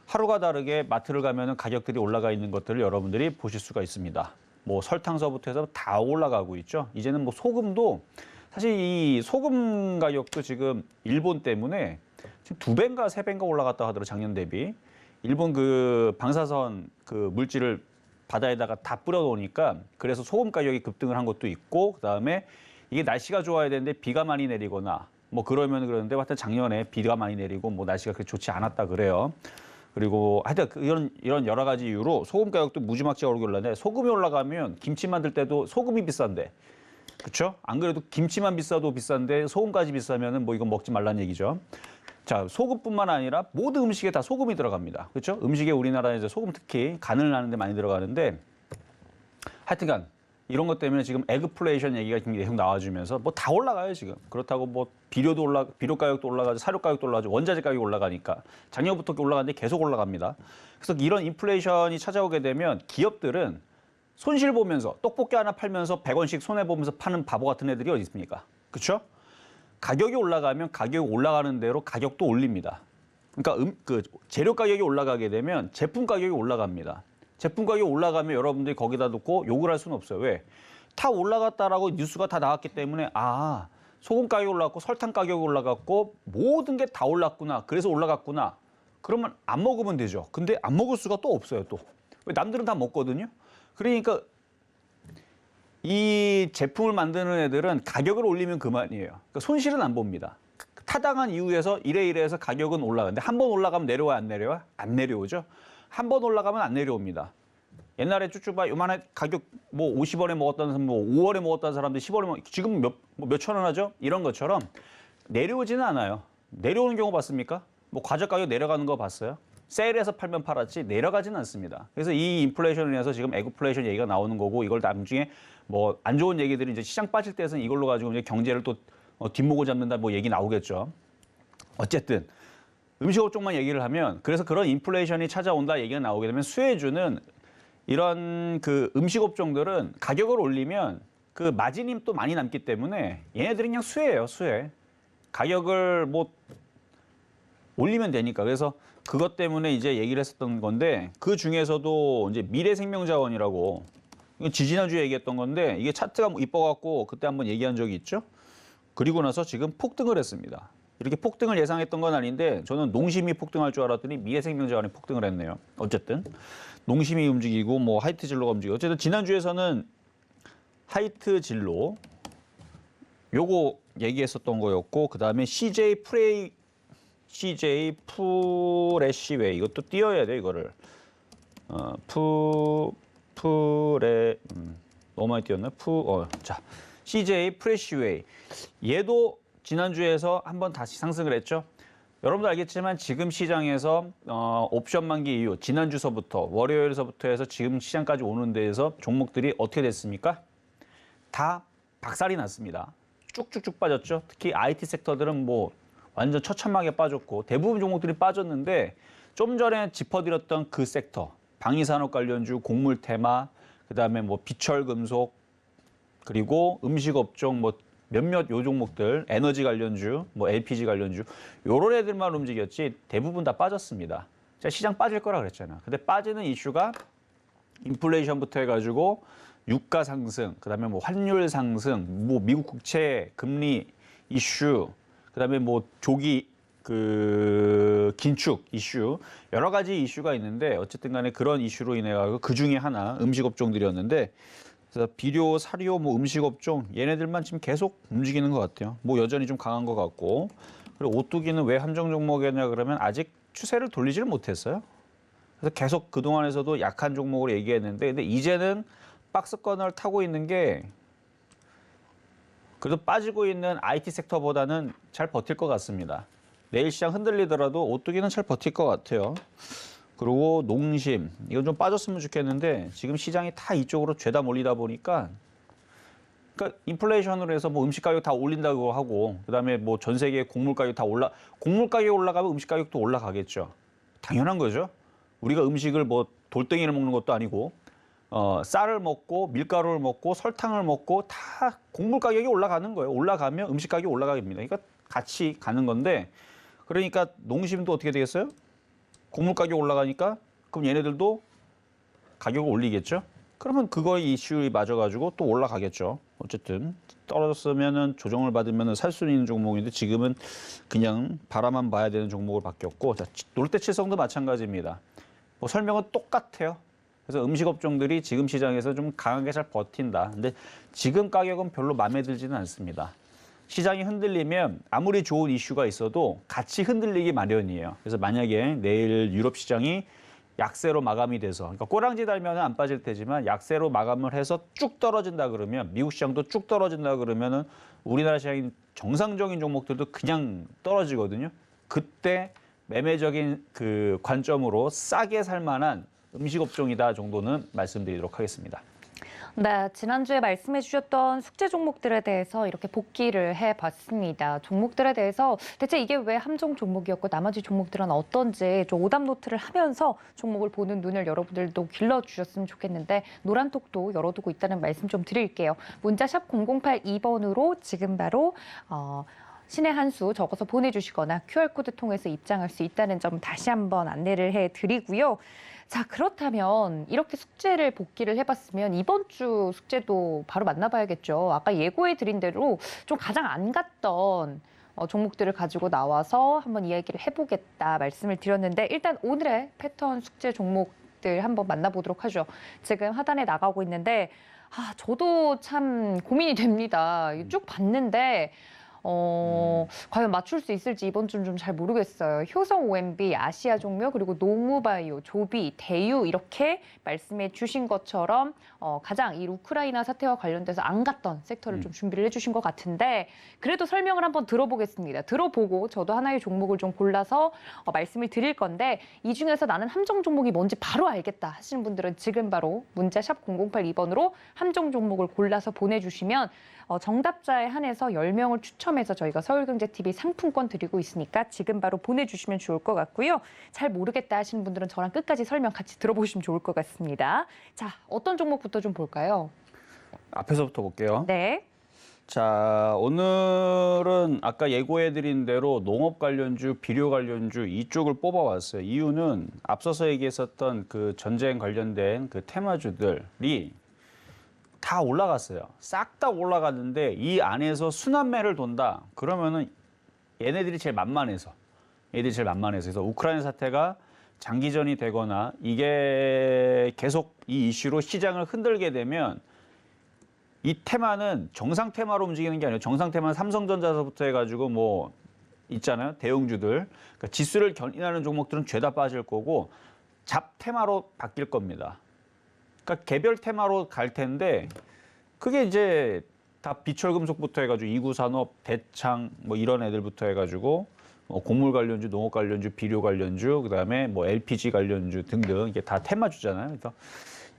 하루가 다르게 마트를 가면은 가격들이 올라가 있는 것들을 여러분들이 보실 수가 있습니다. 설탕서부터 해서 다 올라가고 있죠. 이제는 소금도 사실 이 소금 가격도 지금 일본 때문에 지금 2배인가 3배인가 올라갔다 하더라고요. 작년 대비. 일본 그 방사선 그 물질을 바다에다가 다 뿌려 놓으니까 그래서 소금 가격이 급등을 한 것도 있고 그다음에 이게 날씨가 좋아야 되는데 비가 많이 내리거나 뭐 그러면 그러는데 하여튼 작년에 비가 많이 내리고 뭐 날씨가 그렇게 좋지 않았다 그래요. 그리고 하여튼 이런 여러 가지 이유로 소금 가격도 무지막지하게 오르고 올랐는데 소금이 올라가면 김치 만들 때도 소금이 비싼데 그렇죠? 안 그래도 김치만 비싸도 비싼데 소금까지 비싸면은 뭐 이건 먹지 말라는 얘기죠. 자, 소금뿐만 아니라 모든 음식에 다 소금이 들어갑니다. 그렇죠? 음식에 우리나라에서 소금 특히 간을 하는데 많이 들어가는데 하여튼간 이런 것 때문에 지금 에그플레이션 얘기가 계속 나와주면서 뭐 다 올라가요 지금. 그렇다고 뭐 비료 가격도 올라가죠, 사료 가격도 올라가죠, 원자재 가격이 올라가니까 작년부터 올라가는데 계속 올라갑니다. 그래서 이런 인플레이션이 찾아오게 되면 기업들은 손실 보면서 떡볶이 하나 팔면서 100원씩 손해 보면서 파는 바보 같은 애들이 어디 있습니까? 그렇죠? 가격이 올라가면 가격이 올라가는 대로 가격도 올립니다. 그러니까 그 재료 가격이 올라가게 되면 제품 가격이 올라갑니다. 제품 가격이 올라가면 여러분들이 거기다 놓고 욕을 할 수는 없어요. 왜? 다 올라갔다라고 뉴스가 다 나왔기 때문에 소금 가격이 올라갔고 설탕 가격이 올라갔고 모든 게 다 올랐구나. 그래서 올라갔구나. 그러면 안 먹으면 되죠. 근데 안 먹을 수가 또 없어요. 또. 왜 남들은 다 먹거든요. 그러니까 이 제품을 만드는 애들은 가격을 올리면 그만이에요. 그러니까 손실은 안 봅니다. 타당한 이유에서 이래서 가격은 올라가는데 한 번 올라가면 내려와 안 내려와? 안 내려오죠. 한 번 올라가면 안 내려옵니다. 옛날에 쭈쭈바 요만한 가격 뭐 50원에 먹었다는 사람, 뭐 5원에 먹었다는 사람들 10원에 지금 몇천 원 하죠? 이런 것처럼 내려오지는 않아요. 내려오는 경우 봤습니까? 뭐 과자 가격 내려가는 거 봤어요? 세일해서 팔면 팔았지 내려가지는 않습니다. 그래서 이 인플레이션을 인해서 지금 에그플레이션 얘기가 나오는 거고 이걸 나중에 뭐 안 좋은 얘기들이 이제 시장 빠질 때는 이걸로 가지고 이제 경제를 또 뒷목을 잡는다 뭐 얘기 나오겠죠. 어쨌든 음식업 쪽만 얘기를 하면 그래서 그런 인플레이션이 찾아온다 얘기가 나오게 되면 수혜주는 이런 그 음식업종들은 가격을 올리면 그 마진이 또 많이 남기 때문에 얘네들은 그냥 수혜예요, 수혜. 가격을 뭐 올리면 되니까. 그래서 그것 때문에 이제 얘기를 했었던 건데 그 중에서도 이제 미래생명자원이라고 지지난주에 얘기했던 건데 이게 차트가 이뻐갖고 그때 한번 얘기한 적이 있죠. 그리고 나서 지금 폭등을 했습니다. 이렇게 폭등을 예상했던 건 아닌데 저는 농심이 폭등할 줄 알았더니 미래생명자원이 폭등을 했네요. 어쨌든 농심이 움직이고 뭐 하이트진로가 움직이고 어쨌든 지난주에서는 하이트진로 요거 얘기했었던 거였고 그다음에 CJ 프레시웨이 이것도 띄어야 돼 이거를 너무 많이 띄었네. 자 CJ 프레시웨이 얘도 지난주에서 한번 다시 상승을 했죠. 여러분도 알겠지만 지금 시장에서 옵션 만기 이후 지난주서부터 월요일서부터 해서 지금 시장까지 오는 데에서 종목들이 어떻게 됐습니까? 다 박살이 났습니다. 쭉쭉쭉 빠졌죠. 특히 IT 섹터들은 뭐 완전 처참하게 빠졌고 대부분 종목들이 빠졌는데 좀 전에 짚어드렸던 그 섹터 방위산업 관련주, 곡물 테마, 그다음에 뭐 비철금속 그리고 음식업종 뭐 몇몇 요 종목들 에너지 관련주, 뭐 LPG 관련주 요런 애들만 움직였지 대부분 다 빠졌습니다. 제가 시장 빠질 거라 그랬잖아. 근데 빠지는 이슈가 인플레이션부터 해가지고 유가 상승, 그다음에 뭐 환율 상승, 뭐 미국 국채 금리 이슈, 그다음에 뭐 조기 그 긴축 이슈 여러 가지 이슈가 있는데 어쨌든 간에 그런 이슈로 인해 가지고 그 중에 하나 음식업종들이었는데 그래서 비료, 사료, 뭐 음식업종 얘네들만 지금 계속 움직이는 것 같아요. 뭐 여전히 좀 강한 것 같고 그리고 오뚜기는 왜 함정 종목이냐 그러면 아직 추세를 돌리지를 못했어요. 그래서 계속 그 동안에서도 약한 종목으로 얘기했는데 근데 이제는 박스권을 타고 있는 게 그래도 빠지고 있는 IT 섹터보다는 잘 버틸 것 같습니다. 내일 시장 흔들리더라도 오뚜기는 잘 버틸 것 같아요. 그리고 농심, 이건 좀 빠졌으면 좋겠는데 지금 시장이 다 이쪽으로 죄다 몰리다 보니까 그러니까 인플레이션으로 해서 뭐 음식 가격 다 올린다고 하고 그다음에 뭐 전 세계 곡물 가격 다 곡물 가격이 올라가면 음식 가격도 올라가겠죠. 당연한 거죠. 우리가 음식을 뭐 돌덩이를 먹는 것도 아니고 쌀을 먹고 밀가루를 먹고 설탕을 먹고 다 곡물 가격이 올라가는 거예요. 올라가면 음식 가격이 올라가게 됩니다. 그러니까 같이 가는 건데 그러니까 농심도 어떻게 되겠어요? 곡물 가격 올라가니까 그럼 얘네들도 가격을 올리겠죠. 그러면 그거에 이슈에 맞아가지고 또 올라가겠죠. 어쨌든 떨어졌으면은 조정을 받으면은 살 수 있는 종목인데 지금은 그냥 바라만 봐야 되는 종목을 바뀌었고 자, 롯데칠성도 마찬가지입니다. 뭐 설명은 똑같아요. 그래서 음식업종들이 지금 시장에서 좀 강하게 잘 버틴다. 근데 지금 가격은 별로 마음에 들지는 않습니다. 시장이 흔들리면 아무리 좋은 이슈가 있어도 같이 흔들리기 마련이에요. 그래서 만약에 내일 유럽 시장이 약세로 마감이 돼서, 그러니까 꼬랑지 달면 안 빠질 테지만 약세로 마감을 해서 쭉 떨어진다 그러면, 미국 시장도 쭉 떨어진다 그러면은 우리나라 시장인 정상적인 종목들도 그냥 떨어지거든요. 그때 매매적인 그 관점으로 싸게 살 만한 음식 업종이다 정도는 말씀드리도록 하겠습니다. 네, 지난주에 말씀해 주셨던 숙제 종목들에 대해서 이렇게 복기를 해봤습니다. 종목들에 대해서 대체 이게 왜 함정 종목이었고 나머지 종목들은 어떤지 좀 오답 노트를 하면서 종목을 보는 눈을 여러분들도 길러주셨으면 좋겠는데 노란톡도 열어두고 있다는 말씀 좀 드릴게요. 문자샵 0082번으로 지금 바로 신의 한 수 적어서 보내주시거나 QR코드 통해서 입장할 수 있다는 점 다시 한번 안내를 해드리고요. 자, 그렇다면 이렇게 숙제를 복기를 해봤으면 이번 주 숙제도 바로 만나봐야겠죠. 아까 예고해드린 대로 좀 가장 안 갔던 종목들을 가지고 나와서 한번 이야기를 해보겠다 말씀을 드렸는데 일단 오늘의 패턴 숙제 종목들 한번 만나보도록 하죠. 지금 하단에 나가고 있는데 저도 참 고민이 됩니다. 쭉 봤는데 과연 맞출 수 있을지 이번 주는 좀 잘 모르겠어요. 효성 OMB, 아시아 종묘, 그리고 농무바이오, 조비, 대유 이렇게 말씀해 주신 것처럼 가장 이 우크라이나 사태와 관련돼서 안 갔던 섹터를 좀 준비를 해주신 것 같은데 그래도 설명을 한번 들어보겠습니다. 들어보고 저도 하나의 종목을 좀 골라서 말씀을 드릴 건데 이 중에서 나는 함정 종목이 뭔지 바로 알겠다 하시는 분들은 지금 바로 문자 샵 0082번으로 함정 종목을 골라서 보내주시면 정답자에 한해서 10명을 추첨해서 저희가 서울경제TV 상품권 드리고 있으니까 지금 바로 보내주시면 좋을 것 같고요. 잘 모르겠다 하시는 분들은 저랑 끝까지 설명 같이 들어보시면 좋을 것 같습니다. 자, 어떤 종목부터 좀 볼까요? 앞에서부터 볼게요. 네. 자, 오늘은 아까 예고해드린 대로 농업 관련주, 비료 관련주 이쪽을 뽑아왔어요. 이유는 앞서서 얘기했었던 그 전쟁 관련된 그 테마주들이 다 올라갔어요. 싹 다 올라갔는데 이 안에서 순환매를 돈다. 그러면은 얘네들이 제일 만만해서. 그래서 우크라이나 사태가 장기전이 되거나 이게 계속 이 이슈로 시장을 흔들게 되면 이 테마는 정상 테마로 움직이는 게 아니라 정상 테마는 삼성전자서부터 해가지고 뭐 있잖아요. 대형주들. 그러니까 지수를 견인하는 종목들은 죄다 빠질 거고 잡 테마로 바뀔 겁니다. 그러니까 개별 테마로 갈 텐데 그게 이제 다 비철금속부터 해가지고 이구산업, 대창 뭐 이런 애들부터 해가지고 곡물 관련주, 농업 관련주, 비료 관련주, 그다음에 뭐 LPG 관련주 등등 이게 다 테마주잖아요. 그래서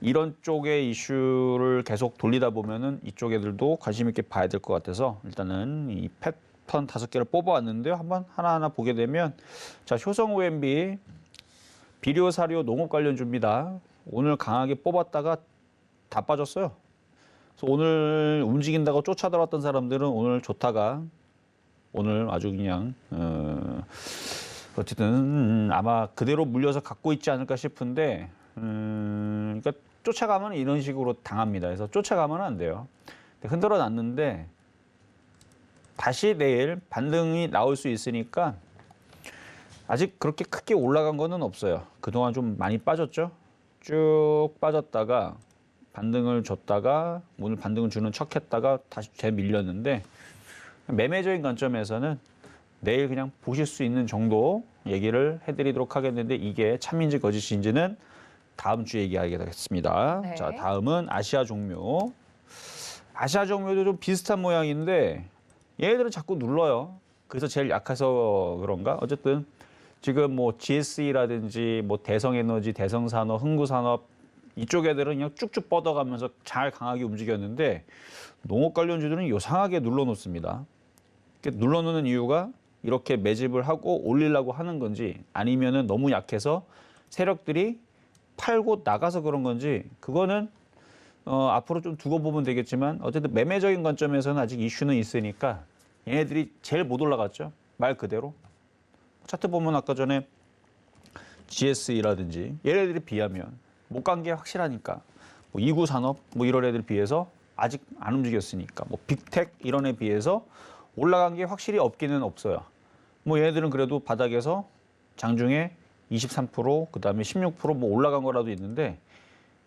이런 쪽의 이슈를 계속 돌리다 보면은 이쪽 애들도 관심 있게 봐야 될 것 같아서 일단은 이 패턴 5개를 뽑아왔는데요. 한번 하나하나 보게 되면 자, 효성 OMB 비료, 사료, 농업 관련주입니다. 오늘 강하게 뽑았다가 다 빠졌어요. 그래서 오늘 움직인다고 쫓아들었던 사람들은 오늘 좋다가 오늘 아주 그냥 어쨌든 아마 그대로 물려서 갖고 있지 않을까 싶은데 그러니까 쫓아가면 이런 식으로 당합니다. 그래서 쫓아가면 안 돼요. 흔들어 놨는데 다시 내일 반등이 나올 수 있으니까 아직 그렇게 크게 올라간 거는 없어요. 그동안 좀 많이 빠졌죠. 쭉 빠졌다가 반등을 줬다가 오늘 반등을 주는 척 했다가 다시 재밀렸는데 매매적인 관점에서는 내일 그냥 보실 수 있는 정도 얘기를 해드리도록 하겠는데 이게 참인지 거짓인지는 다음 주에 얘기하게 되겠습니다. 네. 자, 다음은 아시아 종묘. 아시아 종묘도 좀 비슷한 모양인데 얘네들은 자꾸 눌러요. 그래서 제일 약해서 그런가? 어쨌든 지금 뭐 GSE라든지 뭐 대성에너지, 대성산업, 흥구산업 이쪽 애들은 그냥 쭉쭉 뻗어가면서 잘 강하게 움직였는데 농업 관련주들은 요상하게 눌러놓습니다. 눌러놓는 이유가 이렇게 매집을 하고 올리려고 하는 건지 아니면은 너무 약해서 세력들이 팔고 나가서 그런 건지 그거는 앞으로 좀 두고 보면 되겠지만 어쨌든 매매적인 관점에서는 아직 이슈는 있으니까 얘네들이 제일 못 올라갔죠. 말 그대로. 차트 보면 아까 전에 GSE라든지 얘네들이 비하면 못 간 게 확실하니까 뭐 이구산업 뭐 이런 애들 비해서 아직 안 움직였으니까 뭐 빅텍 이런 애 비해서 올라간 게 확실히 없기는 없어요. 뭐 얘네들은 그래도 바닥에서 장중에 23% 그다음에 16%뭐 올라간 거라도 있는데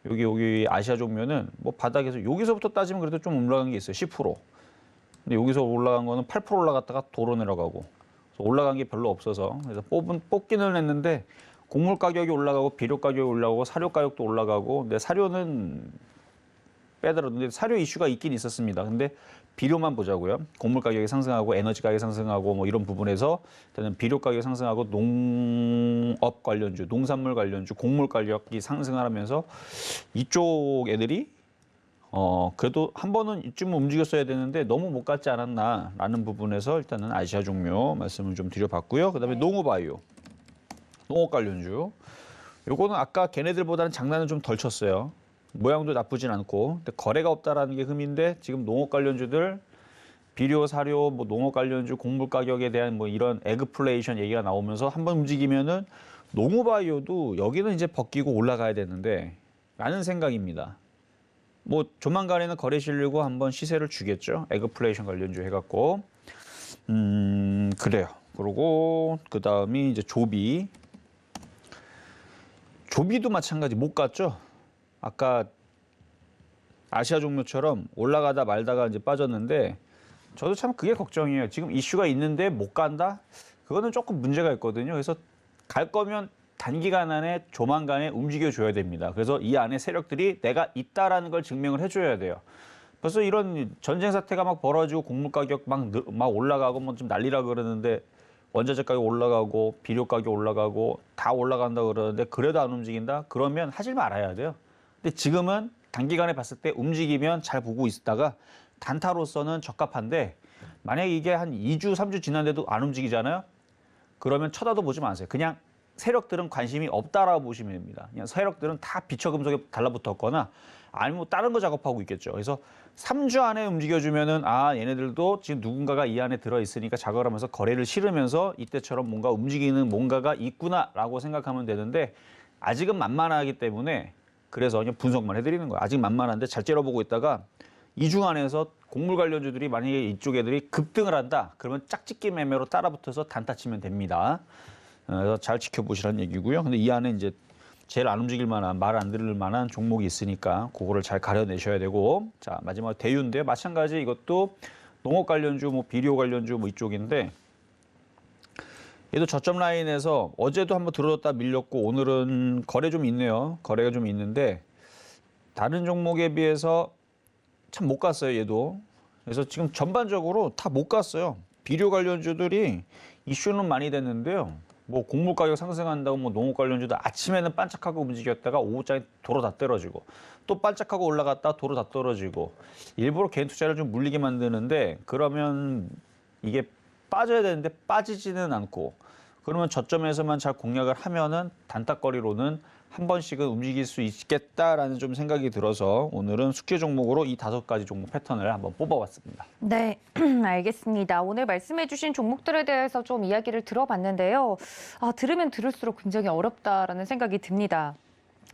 여기 아시아 종묘는 뭐 바닥에서 여기서부터 따지면 그래도 좀 올라간 게 있어요. 10%. 근데 여기서 올라간 거는 8% 올라갔다가 도로 내려가고 그래서 올라간 게 별로 없어서 그래서 뽑기는 했는데 곡물 가격이 올라가고 비료 가격이 올라가고 사료 가격도 올라가고 근데 사료는 빼더라도 사료 이슈가 있긴 있었습니다. 근데 비료만 보자고요. 곡물 가격이 상승하고 에너지 가격이 상승하고 뭐 이런 부분에서 일단은 비료 가격이 상승하고 농업 관련주, 농산물 관련주, 곡물 가격이 상승을 하면서 이쪽 애들이 그래도 한 번은 이쯤 움직였어야 되는데 너무 못 갔지 않았나라는 부분에서 일단은 아시아 종료 말씀을 좀 드려봤고요. 그다음에 농어바이오, 농업 관련주. 요거는 아까 걔네들보다는 장난은 좀 덜 쳤어요. 모양도 나쁘진 않고 근데 거래가 없다라는 게 흠인데 지금 농업 관련주들 비료, 사료, 뭐 농업 관련주, 곡물 가격에 대한 뭐 이런 에그플레이션 얘기가 나오면서 한번 움직이면은 농어바이오도 여기는 이제 벗기고 올라가야 되는데 라는 생각입니다. 뭐 조만간에는 거래 실리고 한번 시세를 주겠죠. 에그플레이션 관련주 해갖고 그래요. 그리고 그 다음이 이제 조비도 마찬가지 못 갔죠. 아까 아시아 종묘처럼 올라가다 말다가 이제 빠졌는데 저도 참 그게 걱정이에요. 지금 이슈가 있는데 못 간다? 그거는 조금 문제가 있거든요. 그래서 갈 거면 단기간 안에 조만간에 움직여줘야 됩니다. 그래서 이 안에 세력들이 내가 있다라는 걸 증명을 해줘야 돼요. 벌써 이런 전쟁 사태가 막 벌어지고 곡물 가격 막 올라가고 뭐 좀 난리라 그러는데 원자재 가격 올라가고 비료 가격 올라가고 다 올라간다 그러는데 그래도 안 움직인다? 그러면 하질 말아야 돼요. 근데 지금은 단기간에 봤을 때 움직이면 잘 보고 있다가 단타로서는 적합한데 만약에 이게 한 2주, 3주 지났는데도 안 움직이잖아요? 그러면 쳐다도 보지 마세요. 그냥 세력들은 관심이 없다라고 보시면 됩니다. 그냥 세력들은 다 비처금속에 달라붙었거나 아니면 다른 거 작업하고 있겠죠. 그래서 3주 안에 움직여주면은 얘네들도 지금 누군가가 이 안에 들어있으니까 작업을 하면서 거래를 실으면서 이때처럼 뭔가 움직이는 뭔가가 있구나라고 생각하면 되는데 아직은 만만하기 때문에 그래서 그냥 분석만 해드리는 거예요. 아직 만만한데 잘 째려보고 있다가 2주 안에서 곡물 관련주들이 만약에 이쪽 애들이 급등을 한다. 그러면 짝짓기 매매로 따라붙어서 단타 치면 됩니다. 그래서 잘 지켜보시라는 얘기고요. 근데 이 안에 이제 제일 안 움직일 만한, 말 안 들을 만한 종목이 있으니까 그거를 잘 가려내셔야 되고 자 마지막 대유인데요. 마찬가지 이것도 농업 관련주, 뭐 비료 관련주 뭐 이쪽인데 얘도 저점 라인에서 어제도 한번 들어졌다 밀렸고 오늘은 거래 좀 있네요. 거래가 좀 있는데 다른 종목에 비해서 참 못 갔어요. 얘도. 그래서 지금 전반적으로 다 못 갔어요. 비료 관련주들이 이슈는 많이 됐는데요. 뭐 곡물 가격 상승한다고 뭐 농업 관련주도 아침에는 반짝하고 움직였다가 오후장에 도로 다 떨어지고 또 반짝하고 올라갔다 도로 다 떨어지고 일부러 개인 투자를 좀 물리게 만드는데 그러면 이게 빠져야 되는데 빠지지는 않고 그러면 저점에서만 잘 공략을 하면은 단타거리로는 한 번씩은 움직일 수 있겠다라는 좀 생각이 들어서 오늘은 숙제 종목으로 이 5가지 종목 패턴을 한번 뽑아봤습니다. 네, 알겠습니다. 오늘 말씀해주신 종목들에 대해서 좀 이야기를 들어봤는데요. 들으면 들을수록 굉장히 어렵다라는 생각이 듭니다.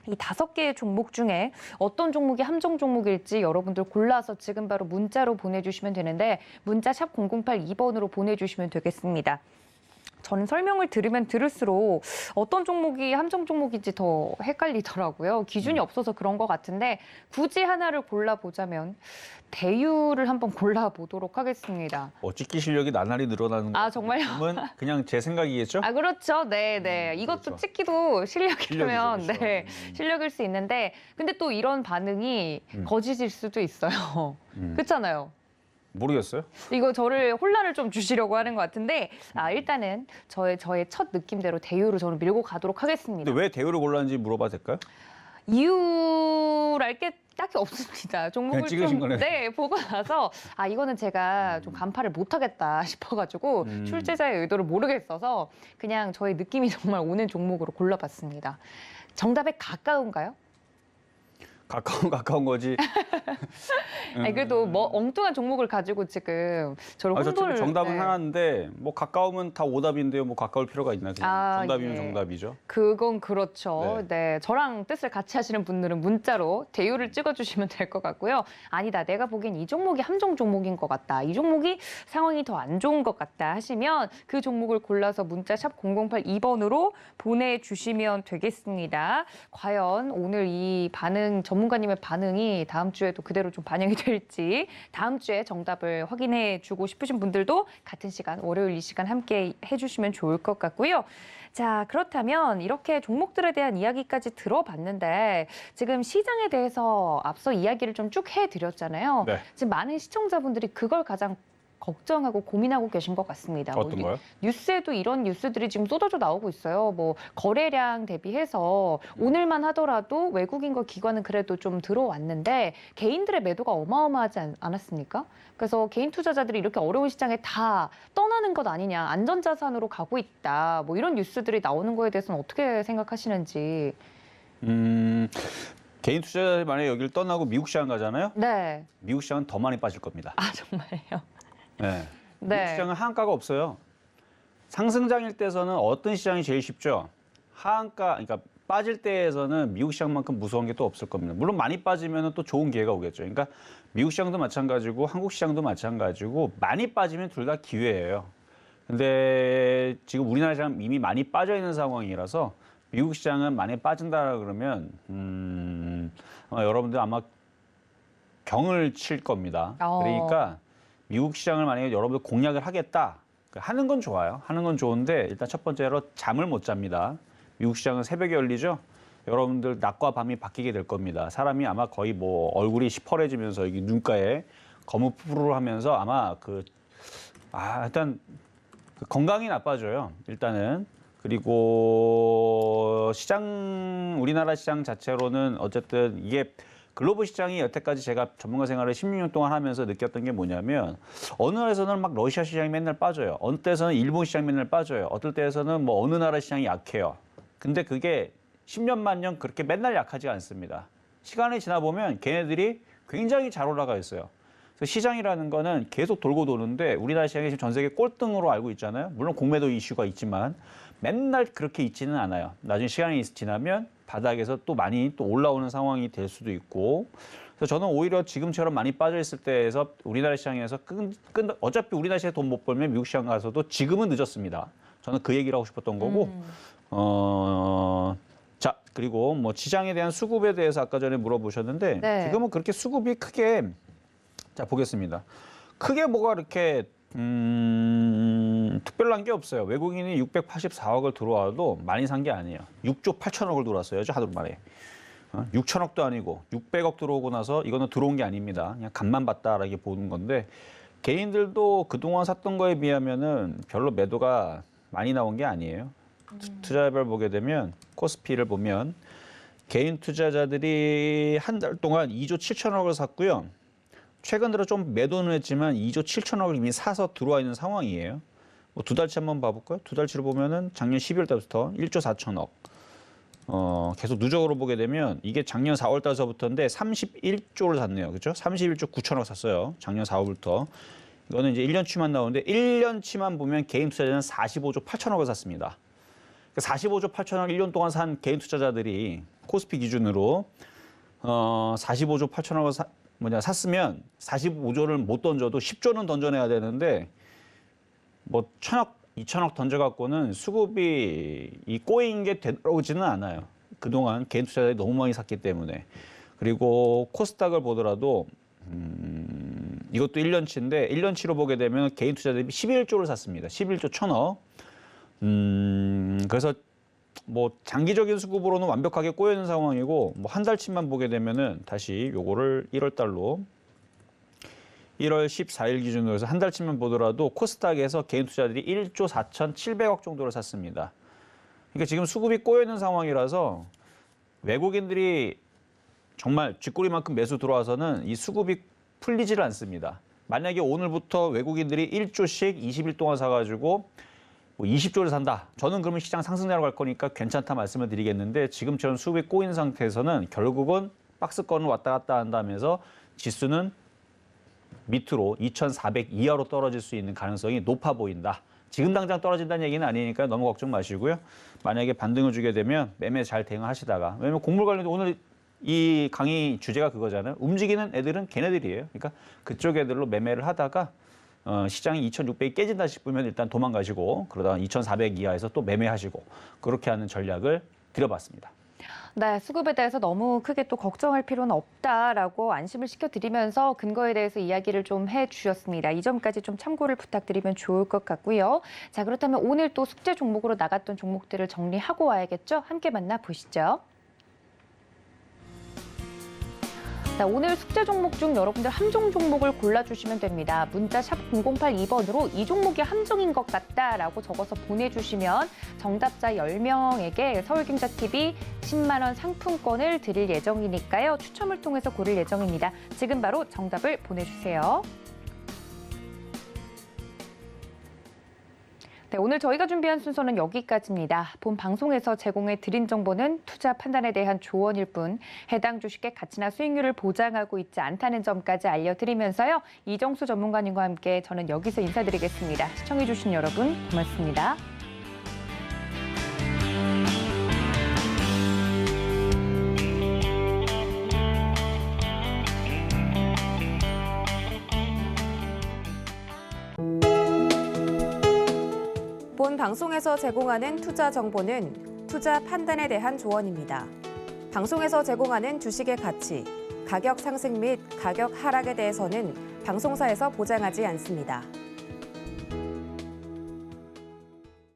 이 5개의 종목 중에 어떤 종목이 함정 종목일지 여러분들 골라서 지금 바로 문자로 보내주시면 되는데 문자 샵 0082번으로 보내주시면 되겠습니다. 저는 설명을 들으면 들을수록 어떤 종목이 함정 종목인지 더 헷갈리더라고요. 기준이 없어서 그런 것 같은데 굳이 하나를 골라보자면 대유를 한번 골라보도록 하겠습니다. 찍기 실력이 나날이 늘어나는 거. 정말요? 그냥 제 생각이겠죠? 그렇죠. 네. 이것도 그렇죠. 찍기도 실력이라면 실력이죠, 네, 그렇죠. 실력일 수 있는데 근데 또 이런 반응이 거짓일 수도 있어요. 그렇잖아요. 모르겠어요. 이거 저를 혼란을 좀 주시려고 하는 것 같은데 일단은 저의 첫 느낌대로 대유로 저는 밀고 가도록 하겠습니다. 근데 왜 대우를 골랐는지 물어봐도 될까요? 이유랄 게 딱히 없습니다. 종목을 그냥 찍으신 좀 거네. 보고 나서 이거는 제가 좀 간파를 못하겠다 싶어가지고 출제자의 의도를 모르겠어서 그냥 저의 느낌이 정말 오는 종목으로 골라봤습니다. 정답에 가까운가요? 가까운 거지. 그래도 뭐 엉뚱한 종목을 가지고 지금 저를 혼돈을 정답은 하나인데 뭐 가까우면 다 오답인데요. 뭐 가까울 필요가 있나? 그냥 정답이면 예. 정답이죠. 그건 그렇죠. 네, 저랑 뜻을 같이 하시는 분들은 문자로 대유를 찍어주시면 될 것 같고요. 아니다, 내가 보기엔 이 종목이 함정 종목인 것 같다. 이 종목이 상황이 더 안 좋은 것 같다 하시면 그 종목을 골라서 문자 샵 0082번으로 보내주시면 되겠습니다. 과연 오늘 이 반응 점 전문가님의 반응이 다음 주에도 그대로 좀 반영이 될지 다음 주에 정답을 확인해 주고 싶으신 분들도 같은 시간 월요일 이 시간 함께 해주시면 좋을 것 같고요. 자, 그렇다면 이렇게 종목들에 대한 이야기까지 들어봤는데 지금 시장에 대해서 앞서 이야기를 좀 쭉 해드렸잖아요. 네. 지금 많은 시청자분들이 그걸 가장 걱정하고 고민하고 계신 것 같습니다. 어떤 거요? 뉴스에도 이런 뉴스들이 지금 쏟아져 나오고 있어요. 뭐 거래량 대비해서 오늘만 하더라도 외국인과 기관은 그래도 좀 들어왔는데 개인들의 매도가 어마어마하지 않았습니까? 그래서 개인 투자자들이 이렇게 어려운 시장에 다 떠나는 것 아니냐, 안전자산으로 가고 있다. 뭐 이런 뉴스들이 나오는 거에 대해서는 어떻게 생각하시는지. 개인 투자자들이 만약에 여기를 떠나고 미국 시장 가잖아요. 네. 미국 시장은 더 많이 빠질 겁니다. 아, 정말요? 네. 네. 미국 시장은 하한가가 없어요. 상승장일 때에서는 어떤 시장이 제일 쉽죠? 하한가, 그러니까 빠질 때에서는 미국 시장만큼 무서운 게 또 없을 겁니다. 물론 많이 빠지면 또 좋은 기회가 오겠죠. 그러니까 미국 시장도 마찬가지고 한국 시장도 마찬가지고 많이 빠지면 둘 다 기회예요. 근데 지금 우리나라 시장 이미 많이 빠져 있는 상황이라서 미국 시장은 많이 빠진다 그러면 아마 여러분들 아마 경을 칠 겁니다. 그러니까 미국 시장을 만약에 여러분들 공략을 하겠다. 하는 건 좋아요. 하는 건 좋은데 일단 첫 번째로 잠을 못 잡니다. 미국 시장은 새벽에 열리죠. 여러분들 낮과 밤이 바뀌게 될 겁니다. 사람이 아마 거의 뭐 얼굴이 시퍼래지면서 여기 눈가에 거무푸르 하면서 아마 일단 건강이 나빠져요. 일단은. 그리고 우리나라 시장 자체로는 어쨌든 이게 글로벌 시장이 여태까지 제가 전문가 생활을 16년 동안 하면서 느꼈던 게 뭐냐면 어느 날에서는 막 러시아 시장이 맨날 빠져요. 어느 때에서는 일본 시장이 맨날 빠져요. 어떨 때에서는 뭐 어느 나라 시장이 약해요. 근데 그게 10년 만년 그렇게 맨날 약하지 않습니다. 시간이 지나 보면 걔네들이 굉장히 잘 올라가 있어요. 그래서 시장이라는 거는 계속 돌고 도는데 우리나라 시장이 지금 전 세계 꼴등으로 알고 있잖아요. 물론 공매도 이슈가 있지만 맨날 그렇게 있지는 않아요. 나중에 시간이 지나면 바닥에서 또 많이 또 올라오는 상황이 될 수도 있고. 그래서 저는 오히려 지금처럼 많이 빠져 있을 때에서 우리나라 시장에서 어차피 우리나라 시장에 돈 못 벌면 미국 시장 가서도 지금은 늦었습니다. 저는 그 얘기를 하고 싶었던 거고. 자, 그리고 뭐 시장에 대한 수급에 대해서 아까 전에 물어보셨는데 네. 지금은 그렇게 수급이 크게 자 보겠습니다. 크게 뭐가 이렇게 특별한 게 없어요. 외국인이 684억을 들어와도 많이 산 게 아니에요. 6조 8천억을 들어왔어요. 하루 만에. 6천억도 아니고 600억 들어오고 나서 이거는 들어온 게 아닙니다. 그냥 간만 봤다라고 보는 건데 개인들도 그동안 샀던 거에 비하면은 별로 매도가 많이 나온 게 아니에요. 투자별 보게 되면 코스피를 보면 개인 투자자들이 한 달 동안 2조 7천억을 샀고요. 최근 들어 좀 매도는 했지만 2조 7천억을 이미 사서 들어와 있는 상황이에요. 뭐 두 달치 한번 봐볼까요? 두 달치를 보면은 작년 12월 달부터 1조 4천억. 계속 누적으로 보게 되면 이게 작년 4월 달서부터인데 31조를 샀네요. 그렇죠? 31조 9천억 샀어요. 작년 4월부터. 이거는 이제 1년치만 나오는데 1년치만 보면 개인 투자자는 45조 8천억을 샀습니다. 45조 8천억 1년 동안 산 개인 투자자들이 코스피 기준으로 45조 8천억을 샀으면 45조를 못 던져도 10조는 던져내야 되는데 뭐 1,000억, 2,000억 던져갖고는 수급이 이 꼬인 게 되돌아오지는 않아요. 그동안 개인 투자자들이 너무 많이 샀기 때문에. 그리고 코스닥을 보더라도 이것도 1년치인데 1년치로 보게 되면 개인 투자자들이 11조를 샀습니다. 11조 1,000억. 그래서 뭐 장기적인 수급으로는 완벽하게 꼬여 있는 상황이고 뭐 한 달치만 보게 되면은 다시 요거를 1월 달로 1월 14일 기준으로 해서 한 달치만 보더라도 코스닥에서 개인 투자들이 1조 4,700억 정도를 샀습니다. 그러니까 지금 수급이 꼬여 있는 상황이라서 외국인들이 정말 쥐꼬리만큼 매수 들어와서는 이 수급이 풀리지를 않습니다. 만약에 오늘부터 외국인들이 1조씩 20일 동안 사가지고 뭐 20조를 산다. 저는 그러면 시장 상승자로 갈 거니까 괜찮다 말씀을 드리겠는데 지금처럼 수급이 꼬인 상태에서는 결국은 박스권을 왔다 갔다 한다면서 지수는 밑으로 2,400 이하로 떨어질 수 있는 가능성이 높아 보인다. 지금 당장 떨어진다는 얘기는 아니니까 너무 걱정 마시고요. 만약에 반등을 주게 되면 매매 잘 대응하시다가 왜냐면 곡물 관련도 오늘 이 강의 주제가 그거잖아요. 움직이는 애들은 걔네들이에요. 그러니까 그쪽 애들로 매매를 하다가 시장이 2,600이 깨진다 싶으면 일단 도망가시고 그러다가 2,400 이하에서 또 매매하시고 그렇게 하는 전략을 드려봤습니다. 네, 수급에 대해서 너무 크게 또 걱정할 필요는 없다라고 안심을 시켜드리면서 근거에 대해서 이야기를 좀 해주셨습니다. 이 점까지 좀 참고를 부탁드리면 좋을 것 같고요. 자, 그렇다면 오늘 또 숙제 종목으로 나갔던 종목들을 정리하고 와야겠죠? 함께 만나보시죠. 자, 오늘 숙제 종목 중 여러분들 함정 종목을 골라주시면 됩니다. 문자 샵 0082번으로 이 종목이 함정인 것 같다라고 적어서 보내주시면 정답자 10명에게 서울김자TV 10만 원 상품권을 드릴 예정이니까요. 추첨을 통해서 고를 예정입니다. 지금 바로 정답을 보내주세요. 네, 오늘 저희가 준비한 순서는 여기까지입니다. 본 방송에서 제공해 드린 정보는 투자 판단에 대한 조언일 뿐 해당 주식의 가치나 수익률을 보장하고 있지 않다는 점까지 알려드리면서요. 이정수 전문가님과 함께 저는 여기서 인사드리겠습니다. 시청해주신 여러분 고맙습니다. 본 방송에서 제공하는 투자 정보는 투자 판단에 대한 조언입니다. 방송에서 제공하는 주식의 가치, 가격 상승 및 가격 하락에 대해서는 방송사에서 보장하지 않습니다.